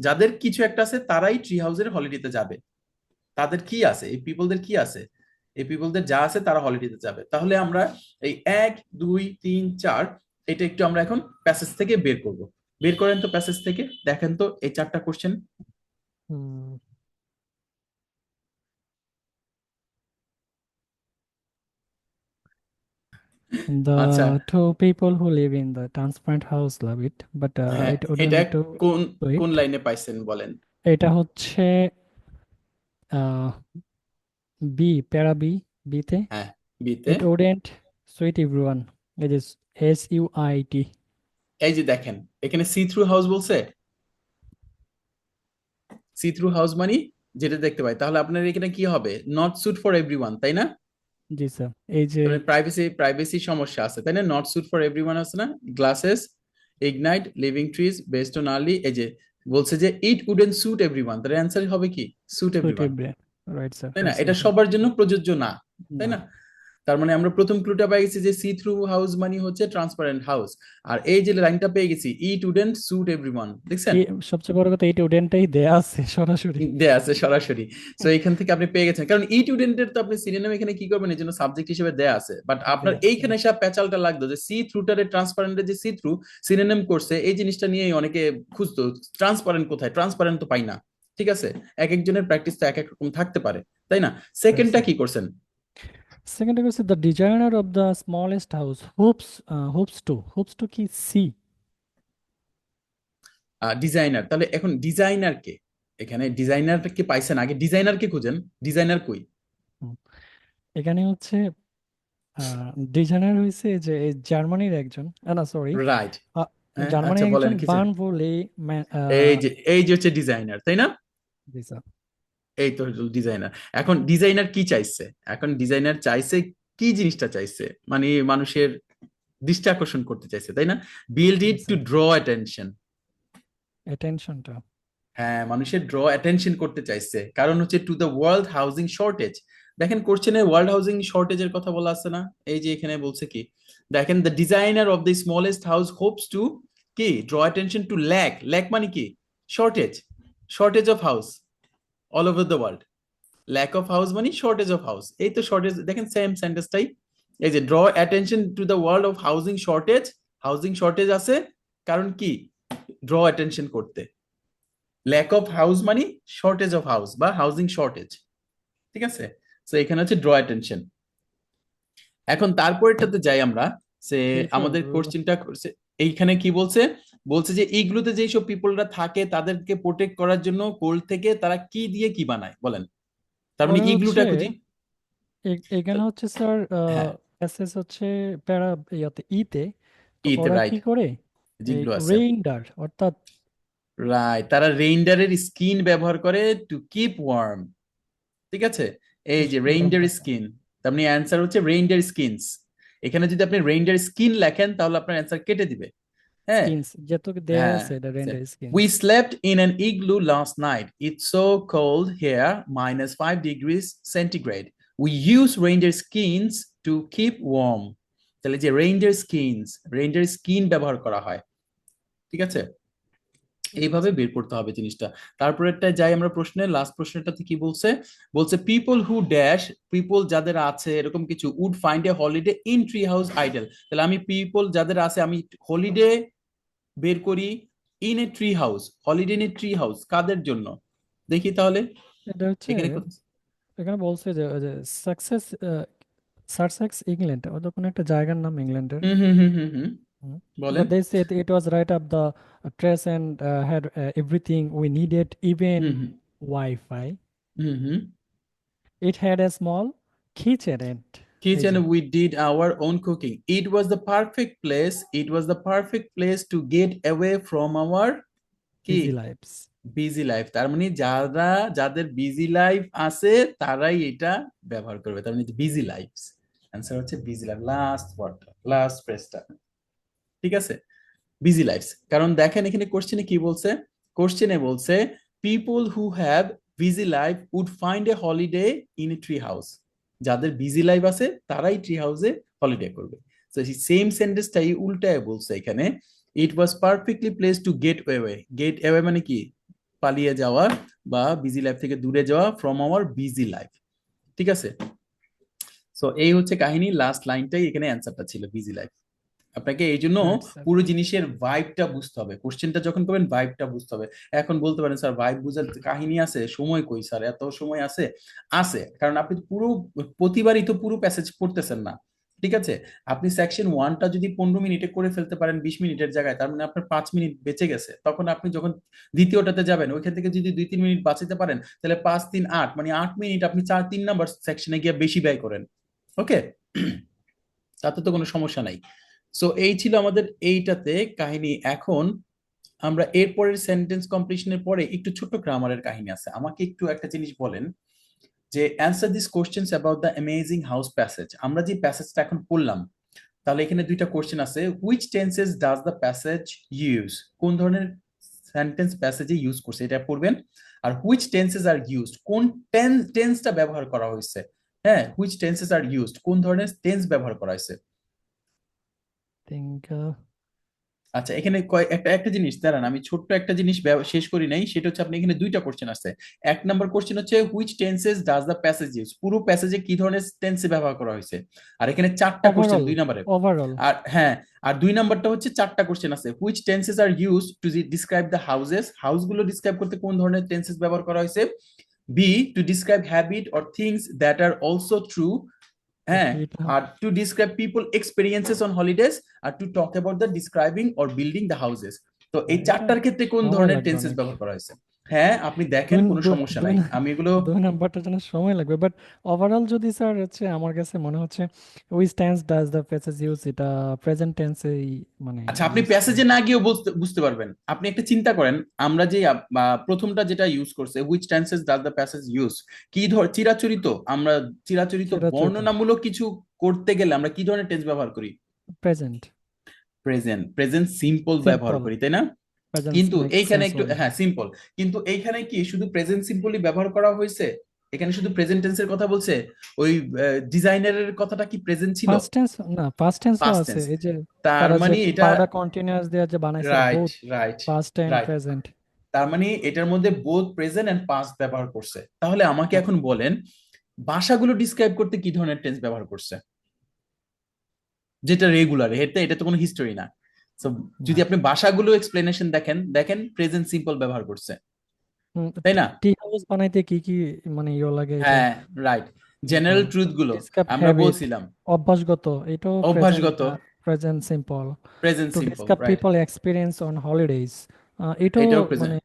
যাদের কিছু একটা আছে তারাই ট্রি হাউসের হলিডেতে যাবে। তাদের কি আছে, এই পিপলদের কি আছে, এই পিপলদের যা আছে তারা হলিডেতে যাবে। তাহলে আমরা এই 1 2 3 4 এটা একটু আমরা এখন প্যাসেজ থেকে বের করব। বের করেন তো প্যাসেজ থেকে, দেখেন তো এই 4টা কোশ্চেন। হুম, আচ্ছা, The two people who live in the transparent house love it, but হ্যাঁ, it এটা wouldn't to কোন কোন sweet. লাইনে পাইছেন বলেন। এটা হচ্ছে বি, প্যারা বি, বিতে। হ্যাঁ, বিতে। It wouldn't sweet everyone. It is SUIT. এই যে দেখেন এখানে সি থ্রু হাউস বলছে, সি থ্রু হাউস মানে যেটা দেখতে পাই, তাহলে আপনার এখানে কি হবে, নট সুট ফর এভরিওয়ান, তাই না। জি স্যার, এই যে তাহলে প্রাইভেসি সমস্যা আছে, তাই না, নট সুট ফর এভরিওয়ান আছে না। Glasses ignite living trees based on early, এই যে বলছে যে ইট উডেন্ট সুট এভরিওয়ান, তার অ্যান্সার হবে কি suit sweet everyone, everyone. Right sir, তাই না, রাইট এটা সলিউশন। সবার জন্য প্রযোজ্য না, তাই না। না। তার মানে আমরা প্রথম ক্লুটা পেয়ে গেছি যে সি থ্রু হাউস মানে হচ্ছে ট্রান্সপারেন্ট হাউস। আর এই যে লাইনটা পেয়ে গেছি, ইট উডেন্ট স্যুট এভরিওয়ান, দেখছেন? সবচেয়ে বড় কথা এই স্টুডেন্টটাই দেয়া আছে সরাসরি। দেয়া আছে সরাসরি। তো এখান থেকে আপনি পেয়ে গেছেন, কারণ ইট উডেন্টের তো আপনি সিনোনিম এখানে কি করবেন, এর জন্য সাবজেক্ট হিসেবে দেয়া আছে, বাট আপনার দেয়া আছে। এইখানে সব প্যাচালটা লাগতো যে সি থ্রুটারে ট্রান্সপারেন্টের যে সি থ্রু সিনোনিম করছে, এই জিনিসটা নিয়েই অনেকে খুঁজতো ট্রান্সপারেন্ট কোথায়, ট্রান্সপারেন্ট তো পাই না। ঠিক আছে, এক একজনের প্র্যাকটিস তো এক এক রকম থাকতে পারে, তাই না? সেকেন্ডটা কি করছেন? সেকেন্ডে হচ্ছে the designer of the smallest house hopes to কি সি। ডিজাইনার, তাহলে এখন ডিজাইনার কে? এখানে ডিজাইনার কে পাইছেন, আগে ডিজাইনার কে খুঁজেন, ডিজাইনার কই? এখানে হচ্ছে ডিজাইনার হয়েছে যে এই জার্মানির একজন, না সরি, রাইট। হ্যাঁ, আচ্ছা জার্মানির বলেন একজন কি? বান বলে এই যে হচ্ছে ডিজাইনার, তাই না? দিছে। এই তো ডিজাইনার। এখন ডিজাইনার কি চাইছে? এখন ডিজাইনার চাইছে কি জিনিসটা চাইছে, মানে মানুষের দৃষ্টি আকর্ষণ করতে চাইছে, তাই না? Build it to draw attention. অ্যাটেনশনটা। হ্যাঁ, মানুষের ড্র অ্যাটেনশন করতে চাইছে, কারণ হচ্ছে to the world housing shortage. দেখেন কোশ্চেনে ওয়ার্ল্ড হাউজিং শর্টেজের কথা বলা আছে না? এই যে এখানে বলছে কি, দেখেন the designer of the smallest house hopes to কি draw attention to lack, lack মানে কি? Shortage, shortage of house all over the world. Lack of house মানে শর্টেজ অফ হাউস, এই তো শর্টেজ, দেখেন সেম সেন্টেন্সটাই। এই যে draw attention to the world of housing shortage, housing shortage আছে কারণ কি? ড্র অ্যাটেনশন করতে। ল্যাক অফ হাউস মানে শর্টেজ অফ হাউস বা হাউজিং শর্টেজ, ঠিক আছে? তো এখানে হচ্ছে ড্র অ্যাটেনশন। এখন তারপরেরটাতে যাই আমরা, যে আমাদের পিপল। কোশ্চেনটা করছে এইখানে কি বলছে, বলছে যে এইগুলোতে যেসব পিপলরা থাকে তাদেরকে প্রোটেক্ট করার জন্য কোল্ড থেকে তারা কি দিয়ে কি বানায় বলেন। তার মানে ওরা হচ্ছে ইগলুটা খুঁজি। এখানে হচ্ছে স্যার হ্যাঁ, প্যাসেজ হচ্ছে প্যারা ইয়াতে ইতে। তো ইতে ওরা কি রাইট, করে এই যেগুলো আছে রেইনডার অর্থাৎ রাইট, তারা রেইনডারের স্কিন ব্যবহার করে টু কিপ ওয়ার্ম। ঠিক আছে, এই যে গরম রেইনডার থাকা। স্কিন, তার মানে অ্যান্সার হচ্ছে রেইনডার স্কিনস। এখানে যদি আপনি রেইনডার স্কিন লেখেন তাহলে আপনার অ্যান্সার কেটে দিবে। হ্যাঁ, স্কিনস যেত দেয়া হ্যাঁ। আছে এটা রেইনডার We skins. slept in an igloo last night. It's so cold here, -5 degrees centigrade. We use reindeer skins to keep warm. তাহলে যে রেইনডার স্কিনস, রেইনডার স্কিন ব্যবহার করা হয়। ঠিক আছে, এইভাবে বের করতে হবে জিনিসটা। তারপরেরটা যাই আমরা প্রশ্নে, লাস্ট প্রশ্নটাতে কি বলছে, বলছে পিপল হু ড্যাশ, পিপল যাদের আছে এরকম কিছু, would find a holiday in tree house ideal. তাহলে আমি পিপল যাদের আছে আমি হলিডে বের করি in a tree house, holiday in a tree house কাদের জন্য? দেখি তাহলে এটা হচ্ছে এখানে এখানে বলছে যে সাকসেস সারসেক্স ইংল্যান্ড, ওদের কোনো একটা জায়গার নাম ইংল্যান্ডের। হুম হুম হুম হুম হুম, বলেন। But they said it was right up the trace and had everything we needed, hmm even hmm Wi-Fi. Hmm hmm. It had a small kitchen and এই যে Kitchen, we did our own cooking. It was the perfect place. It was the perfect place to get away from our কি busy lives. Busy life. তার মানে যারা, যাদের busy life আছে তারাই এটা ব্যবহার করবে, তার মানে বিজি লাইফ। অ্যান্সার হচ্ছে বিজি লাইফ, লাস্ট ওয়ার্ডটা, লাস্ট ফ্রেজটা। ঠিক আছে, বিজি লাইফস। কারণ দেখেন এখানে কোশ্চেনে কি বলছে, কোশ্চেনে বলছে people who have busy life would find a holiday in a tree house. যাদের বিজি লাইফ আছে তারাই ট্রি হাউসে হলিডে করবে। তো সেই সেম সেন্টেন্সটাই উল্টায় বলছে এখানে, it was perfectly place to get away. Get away মানে কি? পালিয়ে যাওয়া বা বিজি লাইফ থেকে দূরে যাওয়া, ফ্রম আওয়ার বিজি লাইফ। ঠিক আছে, সো এই হচ্ছে কাহিনী, লাস্ট লাইনটাই এখানে অ্যান্সারটা ছিল, বিজি লাইফ। আপনাকে এই জন্য Right, sir. পুরো জিনিসের ভাইবটা বুঝতে হবে, কোশ্চেনটা যখন করবেন ভাইবটা বুঝতে হবে। এখন বলতে পারেন স্যার ভাইব বুঝার কাহিনী আছে, সময় কই স্যার, এত সময় আছে? আছে, কারণ আপনি তো পুরো প্রতিবারই তো পুরো প্যাসেজ পড়তেছেন না। ঠিক আছে, আপনি সেকশন ওয়ানটা যদি 15 মিনিটে করে ফেলতে পারেন 20 মিনিটের জায়গায়, তার মানে আপনার 5 মিনিট বেঁচে গেছে। তখন আপনি যখন দ্বিতীয়টাতে যাবেন ওইখান থেকে যদি 2-3 মিনিট বাঁচাতে পারেন, তাহলে 5-3-8 মানে 8 মিনিট আপনি 3 নাম্বার সেকশনে গিয়ে বেশি ব্যয় করেন। ওকে, তাতে তো কোনো সমস্যা নাই। সো এই ছিল আমাদের এইটাতে কাহিনী। এখন আমরা এরপরের সেন্টেন্স কমপ্লিশনের পরে একটু ছোট্ট গ্রামারের কাহিনী আছে, আমাকে একটু একটা জিনিস বলেন যে answer this questions about the amazing house passage. আমরা যে প্যাসেজটা এখন পড়লাম, তাহলে এখানে দুইটা কোশ্চেন আছে, which tenses does the passage use, কোন ধরনের সেন্টেন্স প্যাসেজে ইউজ করছে এটা পড়বেন। আর হুইচ টেন্সেস আর ইউজড, কোন টেন্সটা ব্যবহার করা হয়েছে। হ্যাঁ, হুইচ টেন্সেস আর ইউজড, কোন ধরনের টেন্স ব্যবহার করা হয়েছে। think আচ্ছা, এখানে একটা একটা জিনিস দাঁড়ান, আমি ছোট্ট একটা জিনিস শেষ করি নাই, সেটা হচ্ছে আপনি এখানে দুইটা কোশ্চেন আছে। এক নাম্বার কোশ্চেন হচ্ছে which tenses does the passage use, পুরো প্যাসেজে কি ধরনের টেন্সে ব্যবহার করা হয়েছে। আর এখানে চারটা কোশ্চেন overall, দুই নাম্বারে। overall. আর হ্যাঁ, আর দুই নাম্বারটা হচ্ছে চারটা কোশ্চেন আছে, which tenses are use to describe the houses, হাউসগুলো ডিসক্রাইব করতে কোন ধরনের টেন্সেস ব্যবহার করা হয়েছে। B, to describe habit or things that are also true. হ্যাঁ, Okay, এটা আর to describe people experiences on holidays, আর to talk about the describing or building the houses. তো এই এটা চারটার ক্ষেত্রে কোন সময় ধরনের লাগবে টেন্সেস অনেক। ব্যবহার করা হয়েছে। হ্যাঁ, আপনি দেখেন, দুই কোনো দুই সমস্যা দুই নাই, না- আমি এগুলো। দুই নাম্বারটার জন্য সময় লাগবে, বাট ওভারঅল যদি স্যার হচ্ছে আমার কাছে মনে হচ্ছে which tense does the passage use, এটা প্রেজেন্ট টেন্সেই মানে আচ্ছা, আপনি ইউজ করে। প্যাসেজে না গিয়েও বুঝতে বুঝতে পারবেন। আপনি একটা চিন্তা করেন, আমরা যে প্রথমটা যেটা ইউজ করছে, which tenses does the passage use, কি চিরাচরিত, আমরা চিরাচরিত চিরাচরিত বর্ণনামূলক কিছু করতে গেলে আমরা কি ধরনের টেন্স ব্যবহার করি। প্রেজেন্ট প্রেজেন্ট, প্রেজেন্ট সিম্পল ব্যবহার সিম্পল, করি, তাই না। প্রেজেন্ট কিন্তু মেক এইখানে সেন্স একটু, ওনলি। হ্যাঁ, সিম্পল। কিন্তু এইখানে কি শুধু প্রেজেন্ট সিম্পলি ব্যবহার করা হয়েছে, এখানে শুধু প্রেজেন্ট টেন্সের কথা বলছে। ওই ডিজাইনারের কথাটা কি প্রেজেন্ট ছিল? পাস্ট টেন্স না, পাস্ট টেন্সও পাস্ট আছে, টেন্স। এই যে তার তারা যে মানে এটা, বারটা কন্টিনিউয়াস দেওয়া যে বানাইছে right both right past and right, present. তার মানে এটার মধ্যে বোথ প্রেজেন্ট এন্ড পাস্ট ব্যবহার করছে। তাহলে আমাকে এখন বলেন, ভাষাগুলো ডিসক্রাইব করতে কি ধরনের টেন্স ব্যবহার করছে, যেটা রেগুলার, এটা এটা তো কোনো হিস্টোরি না। So, যদি না, আপনি ভাষাগুলো এক্সপ্লেনেশন দেখেন, দেখেন প্রেজেন্ট সিম্পল ব্যবহার করছে, তাই না। টি হাউস বানাইতে কি কি মানে ইয়ে লাগে এটা হ্যাঁ, রাইট, সিম্পল। জেনারেল ট্রুথ গুলো ডিসক্রাইব আমরা হ্যাবিট, বলছিলাম। অভ্যাসগত, এটাও প্রেজেন্ট, অভ্যাসগত, present simple. Present to simple, describe right, people experience on holidays, এটাও এটাও মানে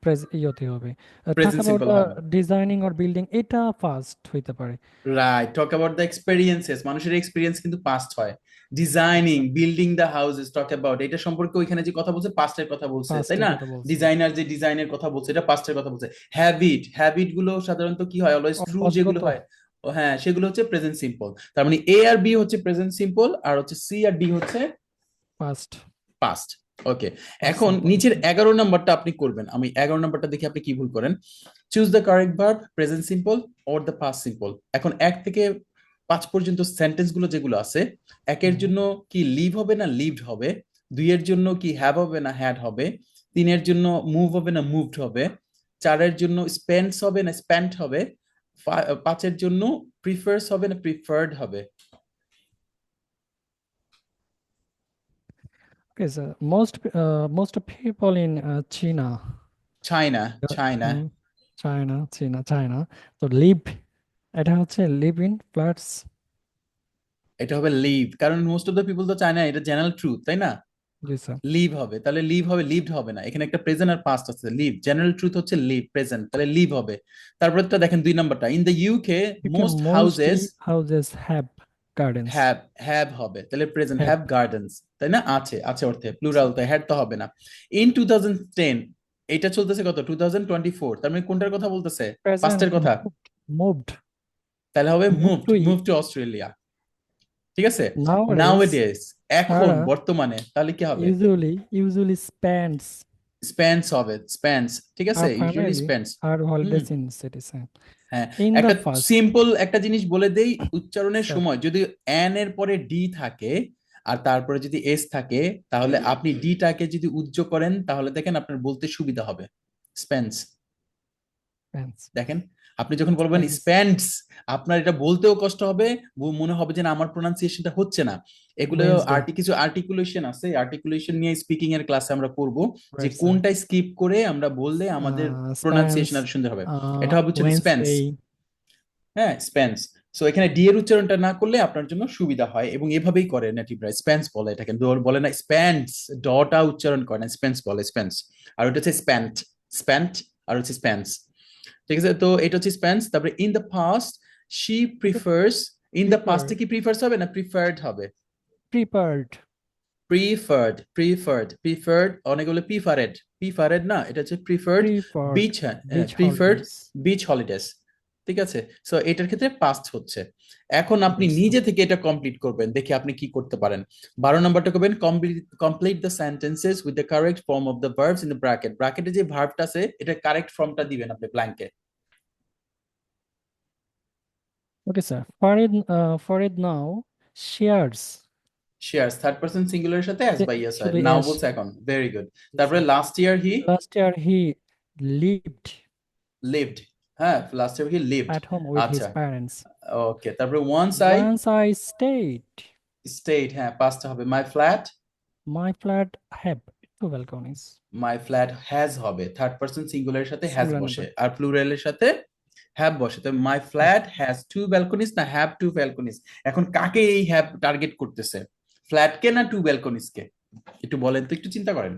প্রেজেন্ট, ইয়েতে হবে। Talk present about simple the হবে। ডিজাইনিং অর বিল্ডিং, এটা ফার্স্ট হইতে পারে। Right, talk about the experiences, মানুষের এক্সপিরিয়েন্স কিন্তু পাস্ট হয়। Designing, building the houses, talk about, এটা সম্পর্কে ওইখানে যে কথা বলছে পাস্টের কথা বলছে, তাই ফার্স্টের না। কথা বলছে। ডিজাইনার যে ডিজাইনের কথা বলছে, এটা পাস্টের কথা বলছে। হ্যাবিট, হ্যাবিট গুলো সাধারণত কি হয়, অলওয়েজ ট্রু যেগুলো অভ্যাসগত হয়, ও হ্যাঁ, সেগুলো হচ্ছে প্রেজেন্ট সিম্পল। তার মানে এ আর বি হচ্ছে প্রেজেন্ট সিম্পল, আর হচ্ছে সি আর ডি হচ্ছে ফার্স্ট, পাস্ট। ওকে, ফার্স্ট এখন সিম্পল। নিচের 11 নাম্বারটা আপনি করবেন, আমি 11 নাম্বারটা দেখি আপনি কি ভুল করেন। Choose the correct verb, present simple or the past simple. এখন 1 থেকে 5 পর্যন্ত সেন্টেন্স গুলো যেগুলো আছে, একের জন্য কি লিভ হবে না লিভড হবে, দুইয়ের জন্য কি হ্যাভ হবে না হ্যাড হবে, তিনের জন্য মুভ হবে না মুভড হবে, চারের জন্য স্পেন্ডস হবে না স্পেন্ট হবে, পাঁচের জন্য প্রিফার্স হবে না প্রিফার্ড হবে। Okay, so most people in China, China, China, hmm, China, তো লিভ, এটা হচ্ছে লিভ ইন ফ্ল্যাটস। এটা হবে লিভ, কারণ মোস্ট অফ দ্য পিপল তো চায় না, এটা জেনারেল ট্রুথ, তাই না। জি স্যার। লিভ হবে, তাহলে লিভ হবে, লিভড হবে না, এখানে একটা প্রেজেন্ট আর পাস্ট আছে। লিভ জেনারেল ট্রুথ হচ্ছে লিভ প্রেজেন্ট, তাহলে লিভ হবে। তারপরে তো দেখেন 2 নাম্বারটা, in the UK UK most houses mostly houses have gardens. Have, have হবে, তাহলে প্রেজেন্ট হ্যাভ হ্যাভ গার্ডেন্স, তাই না, আছে আছে অর্থে, প্লুরাল, তাই হ্যাড তো হবে না। ইন 2010, এটা চলতেছে কত, 2024, তার মানে কোনটার কথা বলতেছে, প্রেজেন্ট, পাস্টের কথা। মুভড, তাহলে হবে move moved, to move to Australia, ঠিক আছে। নাও নাওয়াডেজ, এডেজ, এখন তারা বর্তমানে, তাহলে কি হবে, ইউজুয়ালি স্পেন্ডস স্পেন্স হবে, স্পেন্স, ঠিক আছে, আর ইউজুয়ালি ফাইনালি স্পেন্স। আর হুম, হলিডেজ ইন সিটিজ হ্যাঁ, ইন দ্য একটা ফার্স্ট। সিম্পল একটা জিনিস বলে দেই, উচ্চারণের স্যার, সময় যদি এন এর পরে ডি থাকে আর তারপরে যদি এস থাকে, তাহলে আপনি ডিটাকে যদি উজ্জ করেন, তাহলে দেখেন আপনার বলতে সুবিধা হবে, স্পেন্স। স্পেন্স, দেখেন, আপনি যখন বলবেন স্পেন্স, স্পেন্ডস, আপনার এটা বলতেও কষ্ট হবে, মনে হবে যে না, আমার প্রোনাউন্সিয়েশনটা হচ্ছে না। এগুলো ওয়েন্সডে, কিছু আর্টিকুলেশন আছে, আর্টিকুলেশন নিয়ে স্পিকিং এর ক্লাসে আমরা পড়বো, যে রাইট স্যার। কোনটা স্কিপ করে আমরা বললে আমাদের স্প্যান্স, প্রোনাউন্সিয়েশন আরো সুন্দর হবে। এটা হবে হচ্ছে স্পেন্স। ওয়েন্সডে। হ্যাঁ, স্পেন্স। সো এখানে ডি এর উচ্চারণটা না করলে আপনার জন্য সুবিধা হয়, এবং এভাবেই করে নেটিভরা, স্পেন্স বলে এটাকে, বলে না স্প্যান্স, ডটা উচ্চারণ করে না, স্পেন্স বলে, স্পেন্স। আর ওটা হচ্ছে স্প্যান্ট, স্প্যান্ট, আর হচ্ছে স্পেন্স, ঠিক আছে। তো এটা হচ্ছে স্পেন্স। তারপরে in the past she prefers, in the পাস্টে প্রিপার, কি প্রিফার্স হবে না প্রিফার্ড হবে, প্রিপার্ড, প্রিফার্ড, প্রিফার্ড, প্রিফার্ড, অনেকগুলো প্রিফারেড, প্রিফারেড না, এটা হচ্ছে preferred preferred beach, beach preferred holidays. Beach holidays, ঠিক আছে। সো এটার ক্ষেত্রে পাস্ট হচ্ছে। এখন আপনি রাইট স্যার। নিজে থেকে এটা কমপ্লিট করবেন, দেখি আপনি কি করতে পারেন। 12 নম্বরটা করবেন, complete the sentences with the correct form of the verbs in the bracket, ব্র্যাকেটে যে ভার্বটা আছে এটা কারেক্ট ফর্মটা দিবেন আপনি ব্ল্যাঙ্কে। Okay, sir. Farid now shares. Shares third person সিঙ্গুলারের সাথে অ্যাজ বা ইয়েস হয়, শুধু নাও অ্যাশ। বলছে এখন, ভেরি গুড। জি তারপরে sir. Last year he last year he lived lived, হ্যাঁ last year he lived. at home with his আচ্ছা, parents. ওকে, তারপরে once I Once I stayed, stayed, হ্যাঁ পাঁচটা হবে, my flat, my flat have two balconies. My flat has হবে, third person সিঙ্গুলারের সাথে has Singular বসে, number. আর প্লুরালের সাথে হ্যাভ বসে। তো my Have. Flat has two balconies না হ্যাভ টু ব্যালকনিজ? এখন কাকে এই হ্যাভ টার্গেট করতেছে, ফ্ল্যাটকে না টু ব্যালকনিজকে? একটু বলেন তো, একটু চিন্তা করেন,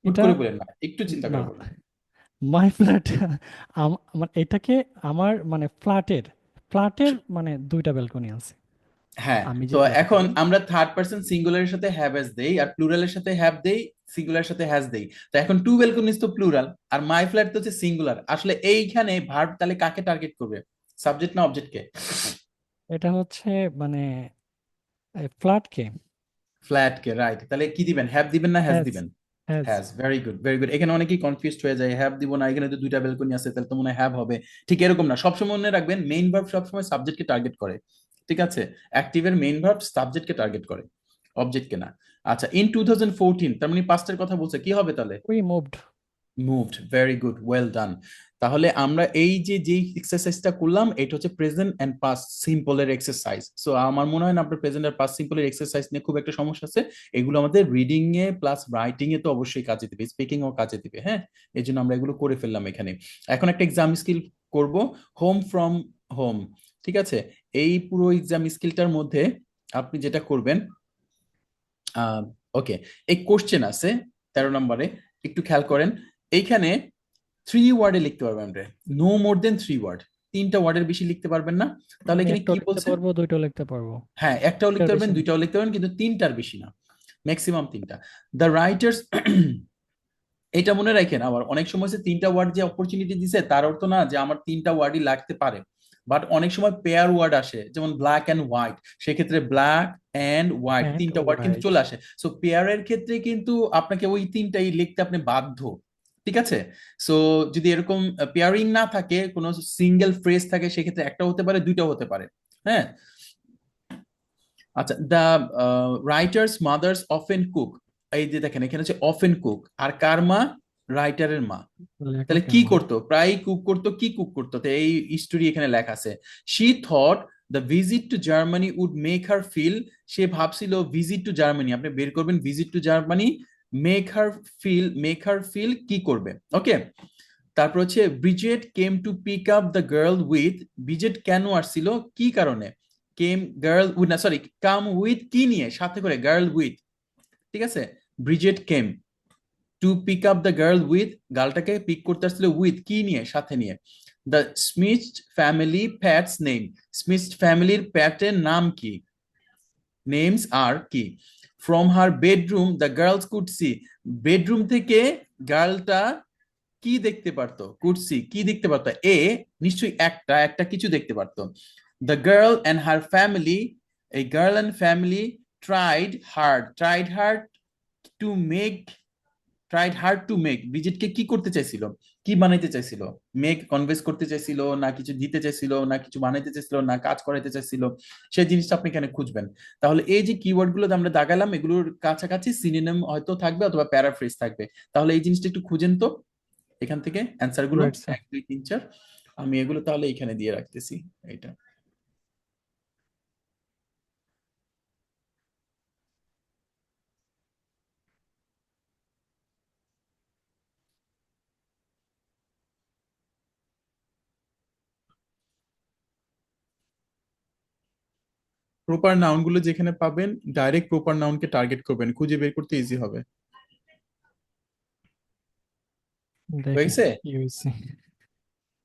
হুট এটা করে বলেন না, একটু চিন্তা না, করে বলেন। মাই ফ্ল্যাট মানে এটাকে আমার মানে ফ্ল্যাটের মানে দুইটা ব্যালকনি আছে। হ্যাঁ, আমি যে তো ফ্ল্যাটে এখন থাকি। আমরা থার্ড পারসন সিঙ্গুলারের সাথে হ্যাভ হ্যাজ দেই, আর প্লুরালের সাথে হ্যাভ দেই, সিঙ্গুলারের সাথে হ্যাজ দেই। তো এখন টু ব্যালকনিজ তো প্লুরাল, আর মাই ফ্ল্যাট তো হচ্ছে সিঙ্গুলার। আসলে এইখানে ভার্ব তাহলে কাকে টার্গেট করবে, সাবজেক্ট না অবজেক্টকে? এটা হচ্ছে মানে ফ্ল্যাটকে। ফ্ল্যাটকে, রাইট। তাহলে কি দিবেন, হ্যাভ দিবেন না হ্যাজ হ্যাজ। দিবেন? Has. Has, very good very good. এখানে অনেকেই কনফিউজড হয়ে যায়, হ্যাভ দিব না, এখানে তো দুইটা ব্যালকনি আছে, তাহলে তো মনে হয় হ্যাভ হবে। ঠিক এরকম না, সবসময় মনে রাখবেন মেইন ভার্ব সবসময় সাবজেক্টকে টার্গেট করে, ঠিক আছে? অ্যাক্টিভের মেইন ভার্ব সাবজেক্টকে টার্গেট করে, অবজেক্টকে না। আচ্ছা, ইন 2014, তার মানে পাস্টের কথা বলছে, কি হবে তাহলে? We moved. Moved, very good, well ডান। তাহলে আমরা এই যে যেই এক্সারসাইজটা করলাম এটা হচ্ছে প্রেজেন্ট এন্ড পাস্ট সিম্পলের এক্সারসাইজ। সো আমার মনে হয় না আপনার প্রেজেন্ট আর পাস্ট সিম্পলের এক্সারসাইজ নিয়ে খুব একটা সমস্যা আছে। এগুলো আমাদের রিডিং এ প্লাস রাইটিং এ তো অবশ্যই কাজে দিবে, স্পিকিং ও কাজে দিবে, হ্যাঁ। এই জন্য আমরা এগুলো করে ফেললাম এখানে। এখন একটা এক্সাম স্কিল করব, হোম ফ্রম হোম, ঠিক আছে? এই পুরো এক্সাম স্কিলটার মধ্যে আপনি যেটা করবেন, ওকে, এই কোশ্চেন আছে 13 নম্বরে, একটু খেয়াল করেন। এইখানে 3 ওয়ার্ডে লিখতে পারবেন আমরা, নো মোর দেন 3 ওয়ার্ড, 3টা ওয়ার্ডের বেশি লিখতে পারবেন না। তাহলে আমি এখানে কি একটাও লিখতে বলছে? পারবো, দুইটাও লিখতে পারবো। হ্যাঁ, একটাও লিখতে এটার পারবেন, বেশি না। দুইটাও লিখতে পারবেন, কিন্তু 3টার বেশি না, ম্যাক্সিমাম 3টা। দ্য রাইটার্স এটা মনে রাখেন, আবার অনেক সময় হচ্ছে 3টা ওয়ার্ড যে অপরচুনিটি দিছে তার অর্থ না যে আমার 3টা ওয়ার্ডই লাগতে পারে। বাট অনেক সময় পেয়ার ওয়ার্ড আসে, যেমন ব্ল্যাক অ্যান্ড হোয়াইট, সেক্ষেত্রে ব্ল্যাক অ্যান্ড হোয়াইট অ্যান্ড 3টা ওয়ার্ড কিন্তু হোয়াইট। চলে আসে। সো পেয়ারের ক্ষেত্রে কিন্তু আপনাকে ওই 3টাই লিখতে আপনি বাধ্য, ঠিক আছে? সো যদি এরকম পেয়ারিং না থাকে, কোনো সিঙ্গেল ফ্রেজ থাকে, সেক্ষেত্রে একটা হতে পারে, দুইটাও হতে পারে, হ্যাঁ। আচ্ছা, the writer's mothers often cook, এই যে দেখেন এখানে হচ্ছে অফেন কুক, আর কার মা? রাইটারের মা। তাহলে লেখকের কি মা। করতো, প্রায় কুক করতো, কি কুক করতো? তো এই স্টোরি এখানে লেখা আছে, she thought the visit to Germany would make her feel, সে ভাবছিল ভিজিট টু জার্মানি, আপনি বের করবেন visit to Germany, make her feel কি করবে, ওকে। তারপর হচ্ছে Bridget came to pick up the girl with, Bridget কেন আসছিল, কি কারণে? কেম গার্ল উইথ, না সরি, কাম উইথ কি নিয়ে, সাথে করে, গার্ল উইথ, ঠিক আছে? Bridget came to pick up the girl with, গার্লটাকে pick করতে আসছিল উইথ কি নিয়ে, সাথে নিয়ে। The Smith family pet's name, Smith ফ্যামিলির প্যাটের নাম কি, নেমস আর কি। From her bedroom the girls could see, bedroom থেকে গার্লটা কি দেখতে পারতো, কুড সি কি দেখতে পারতো, এ নিশ্চয়ই একটা একটা কিছু দেখতে পারতো। The girl and her family, এই girl and family tried hard to make, tried hard to make, ব্রিজিটকে কি করতে চাইছিল, কি বানাইতে চাইছিল? মেক কনভেন্স করতে চাইছিল, না কিছু দিতে চাইছিল, না কিছু বানাইতে চাইছিল, না কাজ করাইতে চাইছিল, সেই জিনিসটা আপনি এখানে খুঁজবেন। তাহলে এই যে কিওয়ার্ড গুলো আমরা দাগালাম, এগুলোর কাছাকাছি সিনোনিম হয়তো থাকবে অথবা প্যারাফ্রেজ থাকবে। তাহলে এই জিনিসটা একটু খুঁজেন তো এখান থেকে অ্যান্সার গুলো, রাইট স্যার। 1 2 3 4। আমি এগুলো তাহলে এখানে দিয়ে রাখতেছি, এইটা। প্রপার নাউন গুলো যেখানে পাবেন, ডাইরেক্ট প্রপার নাউনকে টার্গেট করবেন, খুঁজে বের করতে ইজি হবে। দেখি হয়েছে? কি হয়েছে।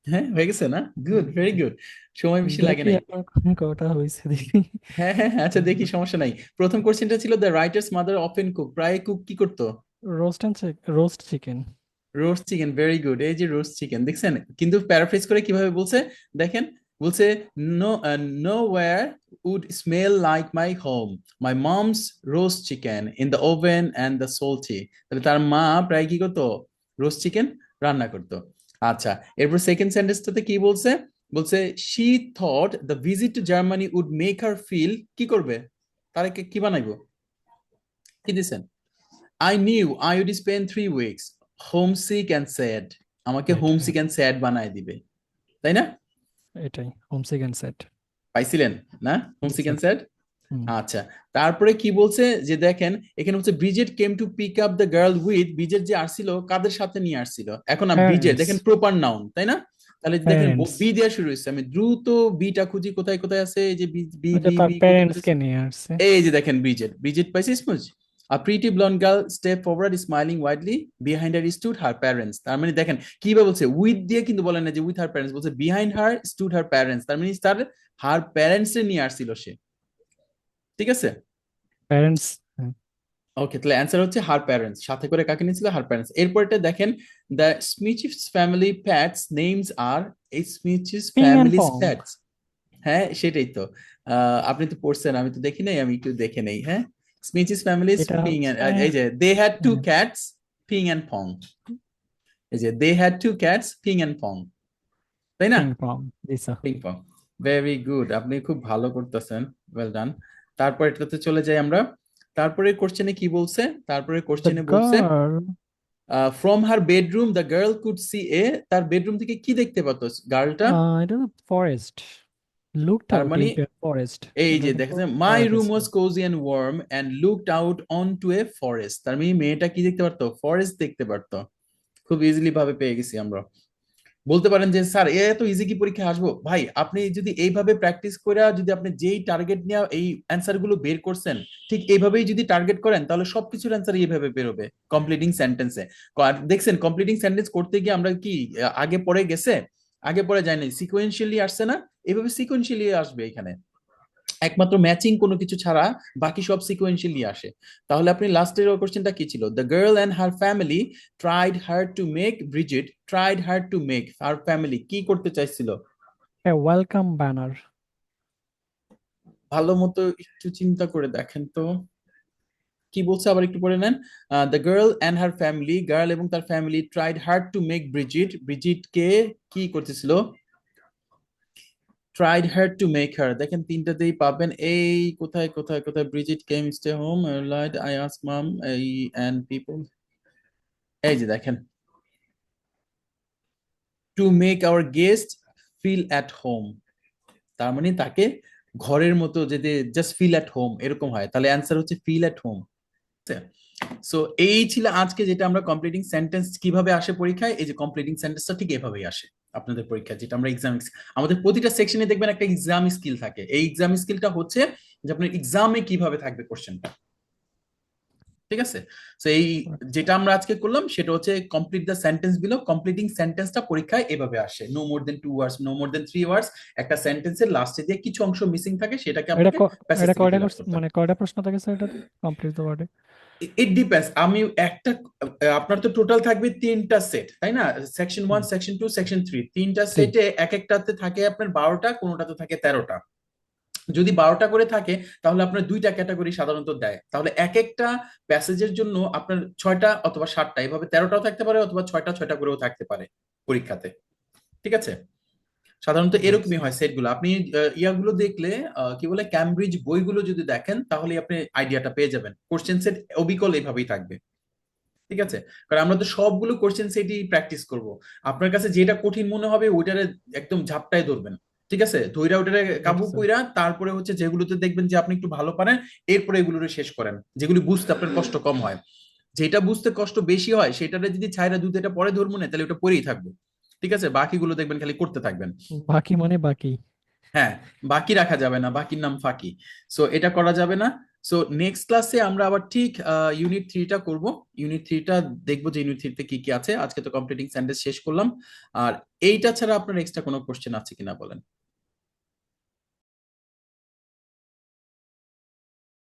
হ্যাঁ হয়ে গেছে না? গুড, ভেরি গুড, সময় বেশি লাগে দেখি নাই। এখন কটা হয়েছে দেখি। হ্যাঁ হ্যাঁ হ্যাঁ, আচ্ছা দেখি, সমস্যা নাই। প্রথম কোশ্চেনটা ছিল the writer's mother often cook, প্রায় কুক কি করতো? Roast chicken. Roast chicken, very good. এই যে রোস্ট চিকেন দেখছেন, কিন্তু প্যারাফ্রেজ করে কিভাবে বলছে দেখেন, বলছে no, no where would smell like my home, my mom's roast chicken in the oven and the salty. তাহলে তার মা প্রায় কি করতো, রোস্ট চিকেন রান্না করতো। আচ্ছা, এরপর সেকেন্ড সেন্টেন্সটাতে কি বলছে, বলছে she thought the visit to Germany would make her feel, কি করবে, তারে কি বানাইবো, কি দিছেন, I knew I would spend 3 weeks homesick and sad, আমাকে এটাই homesick and sad বানায় দিবে, তাই না? এটাই হোম সিক এন্ড সেট। পাইছিলেন না, জি homesick স্যার। and sad? হুম। আচ্ছা, তারপরে কি বলছে যে দেখেন এখানে হচ্ছে Bridget came to pick up the girl with, Bridget যে আসছিল কাদের সাথে নিয়ে আসছিল, এখন না ব্রিজেট প্যারেন্টস। দেখেন প্রপার নাউন, তাই না? তাহলে দেখেন প্যারেন্টস। বি দেওয়া শুরু হয়েছে, আমি দ্রুত বিটা খুঁজি কোথায় কোথায় আছে, এই যে বি বি ওইটা বি তার বি কোথায় প্যারেন্টস কোথায় কে আছে? নিয়ে আসছে। এই যে দেখেন ব্রিজেট, ব্রিজেট পাইছে স্মুজ। A pretty blonde girl stepped forward smiling widely, behind her stood her parents, তার মানে দেখেন কিভাবে বলছে, উইথ দিয়ে কিন্তু বলেন না যে উইথ হার প্যারেন্টস, বলছে বিহাইন্ড হার স্টুড হার প্যারেন্টস, তার মানে তার হার প্যারেন্টস এর নিয়ে আসছিল সে, ঠিক আছে? প্যারেন্টস। ওকে, তাহলে অ্যান্সার হচ্ছে হার প্যারেন্টস, সাথে করে কাকে নিয়েছিল, হার প্যারেন্টস। এরপরটা দেখেন, the Smiths family pets names are, এই Smiths Ping and families Pong. Pets, হ্যাঁ সেটাই তো, আপনি তো পড়ছেন, আমি তো দেখি নাই, আমি একটু দেখে নেই, হ্যাঁ। স্মিচিস ফ্যামিলিস এটা পিং, হচ্ছে এই যে they had two cats Ping and Pong, এই যে they had two cats Ping and Pong, তাই না? Ping Pong. জি sir. Ping Pong, very good, আপনি খুব ভালো করতেছেন, ওয়েল ডান। তারপর এটাতে চলে যাই আমরা, তারপরে কোশ্চেনে কি বলছে, তারপরে দ্য কোশ্চেনে বলছে girl. From her bedroom the girl could see a, তার বেডরুম থেকে কি দেখতে পেত গার্লটা, এটা ফরেস্ট। লুকড তার আউট মানে ইনটু এ ফরেস্ট। এই এটা যে কিন্তু দেখেছে, মাই ফরেস্ট রুম ছিল। Was cosy and warm and looked out on to a forest, তার মানে মেয়েটা কি দেখতে পারতো, ফরেস্ট দেখতে পারতো, খুব ইজিলি ভাবে পেয়ে গেছি আমরা। বলতে পারেন যে স্যার এ এত ইজি কি পরীক্ষা আসবো, ভাই আপনি যদি এইভাবে প্র্যাকটিস করে, যদি আপনি যেই টার্গেট নিয়ে এই অ্যান্সার গুলো বের করছেন, ঠিক এইভাবেই যদি টার্গেট করেন, তাহলে সবকিছুর অ্যান্সার এইভাবে বেরোবে কমপ্লিটিং সেন্টেন্সে। দেখছেন কমপ্লিটিং সেন্টেন্স করতে গিয়ে আমরা কি আগে পরে গেছে, আগে পরে যায়নি, সিকোয়েন্সিয়ালি আসছে না, এভাবে সিকোয়েন্সিয়ালি আসবে এখানে, একমাত্র ম্যাচিং কোনো কিছু ছাড়া বাকি সব সিকোয়েন্সিয়ালি আসে। তাহলে আপনি লাস্টের কোশ্চেনটা কি ছিল, the girl and her family tried hard to make, Bridget tried hard to make her family কি করতে চাইছিল, এ ওয়েলকাম ব্যানার। ভালো মতো একটু চিন্তা করে দেখেন তো কি বলছে, আবার একটু পড়ে নেন। The girl and her family, girl এবং তার family tried hard to make Bridget, ব্রিজিটকে কি করতেছিল, tried hard to make her, দেখেন তিনটাতেই পাবেন, এই কোথায় কোথায় কোথায়, Bridget came stay home light I ask mum and people, এই যে দেখেন, to make our guest feel at home, তার মানে তাকে ঘরের মতো যদি জাস্ট ফিল অ্যাট হোম এরকম হয়, তাহলে অ্যান্সার হচ্ছে ফিল অ্যাট হোম। সো এই ছিল আজকে যেটা আমরা কমপ্লিটিং সেন্টেন্স কিভাবে আসে পরীক্ষায়, এই যে কমপ্লিটিং সেন্টেন্সটা ঠিক এভাবেই আসে আপনাদের পরীক্ষা, যেটা আমরা এক্সাম, আমাদের প্রতিটা সেকশনে দেখবেন একটা এক্সাম স্কিল থাকে, এই এক্সাম স্কিলটা হচ্ছে যে আপনার এক্সামে কিভাবে থাকবে কোশ্চেনটা, ঠিক আছে? তো এই যেটা আমরা আজকে করলাম সেটা হচ্ছে complete the sentence below, completing সেন্টেন্সটা পরীক্ষায় এভাবে আসে, নো মোর দেন 2 ওয়ার্ডস, নো মোর দেন 3 ওয়ার্ডস, একটা সেন্টেন্সের লাস্টে দিয়ে কিছু অংশ মিসিং থাকে, সেটাকে এটা আপনাকে ক- প্যাসেজ এটা থেকে কয়টা ফিল আপ করতে হবে। মানে কয়টা প্রশ্ন থাকে স্যার এটাতে, কমপ্লিট দ্য ওয়ার্ডে? ইট ডিপেন্ডস, আমি একটা, আপনার তো টোটাল থাকবে 3টা সেট, তাই না, সেকশন 1 সেকশন 2 সেকশন 3, 3টা থ্রি। সেটে এক একটাতে থাকে আপনার 12টা, কোনোটাতে থাকে 13টা। যদি 12টা করে থাকে তাহলে আপনার 2টা ক্যাটাগরি সাধারণত দেয়, তাহলে এক একটা প্যাসেজের জন্য আপনার 6টা অথবা 7টা, এভাবে 13টাও থাকতে পারে, অথবা 6টা 6টা করেও থাকতে পারে পরীক্ষাতে, ঠিক আছে? সাধারণত এরকমই হয় সেটগুলো, আপনি ইয়াগুলো দেখলে, কি বলে, ক্যামব্রিজ বইগুলো যদি দেখেন তাহলে আপনি আইডিয়াটা পেয়ে যাবেন, কোশ্চেন সেট অবিকল এইভাবেই থাকবে, ঠিক আছে? কারণ আমরা তো সবগুলো কোশ্চেন সেটই প্র্যাকটিস করব, আপনার কাছে যেটা কঠিন মনে হবে ওইটারে একদম ঝাপটায় ধরবেন, ঠিক আছে, ধইরা ওইটারে কাবু স্যার। কইরা, তারপরে হচ্ছে যেগুলোতে দেখবেন যে আপনি একটু ভালো পারেন, এরপরে এগুলোরে শেষ করেন, যেগুলি বুঝতে আপনার কষ্ট কম হয়, যেটা বুঝতে কষ্ট বেশি হয় সেটারে যদি ছাইরা দুধ এটা পরে ধরবো না, তাহলে ওটা পরেই থাকবে, ঠিক আছে, বাকিগুলো দেখবেন খালি করতে থাকবেন। বাকি মানে বাকি। হ্যাঁ, বাকি রাখা যাবে না, বাকির নাম ফাঁকি, সো এটা করা যাবে না। সো নেক্সট ক্লাসে আমরা আবার ঠিক ইউনিট 3টা করব, ইউনিট 3টা দেখবো যে ইউনিট 3তে কি কি আছে, আজকে তো কমপ্লিটিং সেন্টেন্স শেষ করলাম, আর এইটা ছাড়া আপনার এক্সট্রা কোনো কোশ্চেন আছে কিনা বলেন।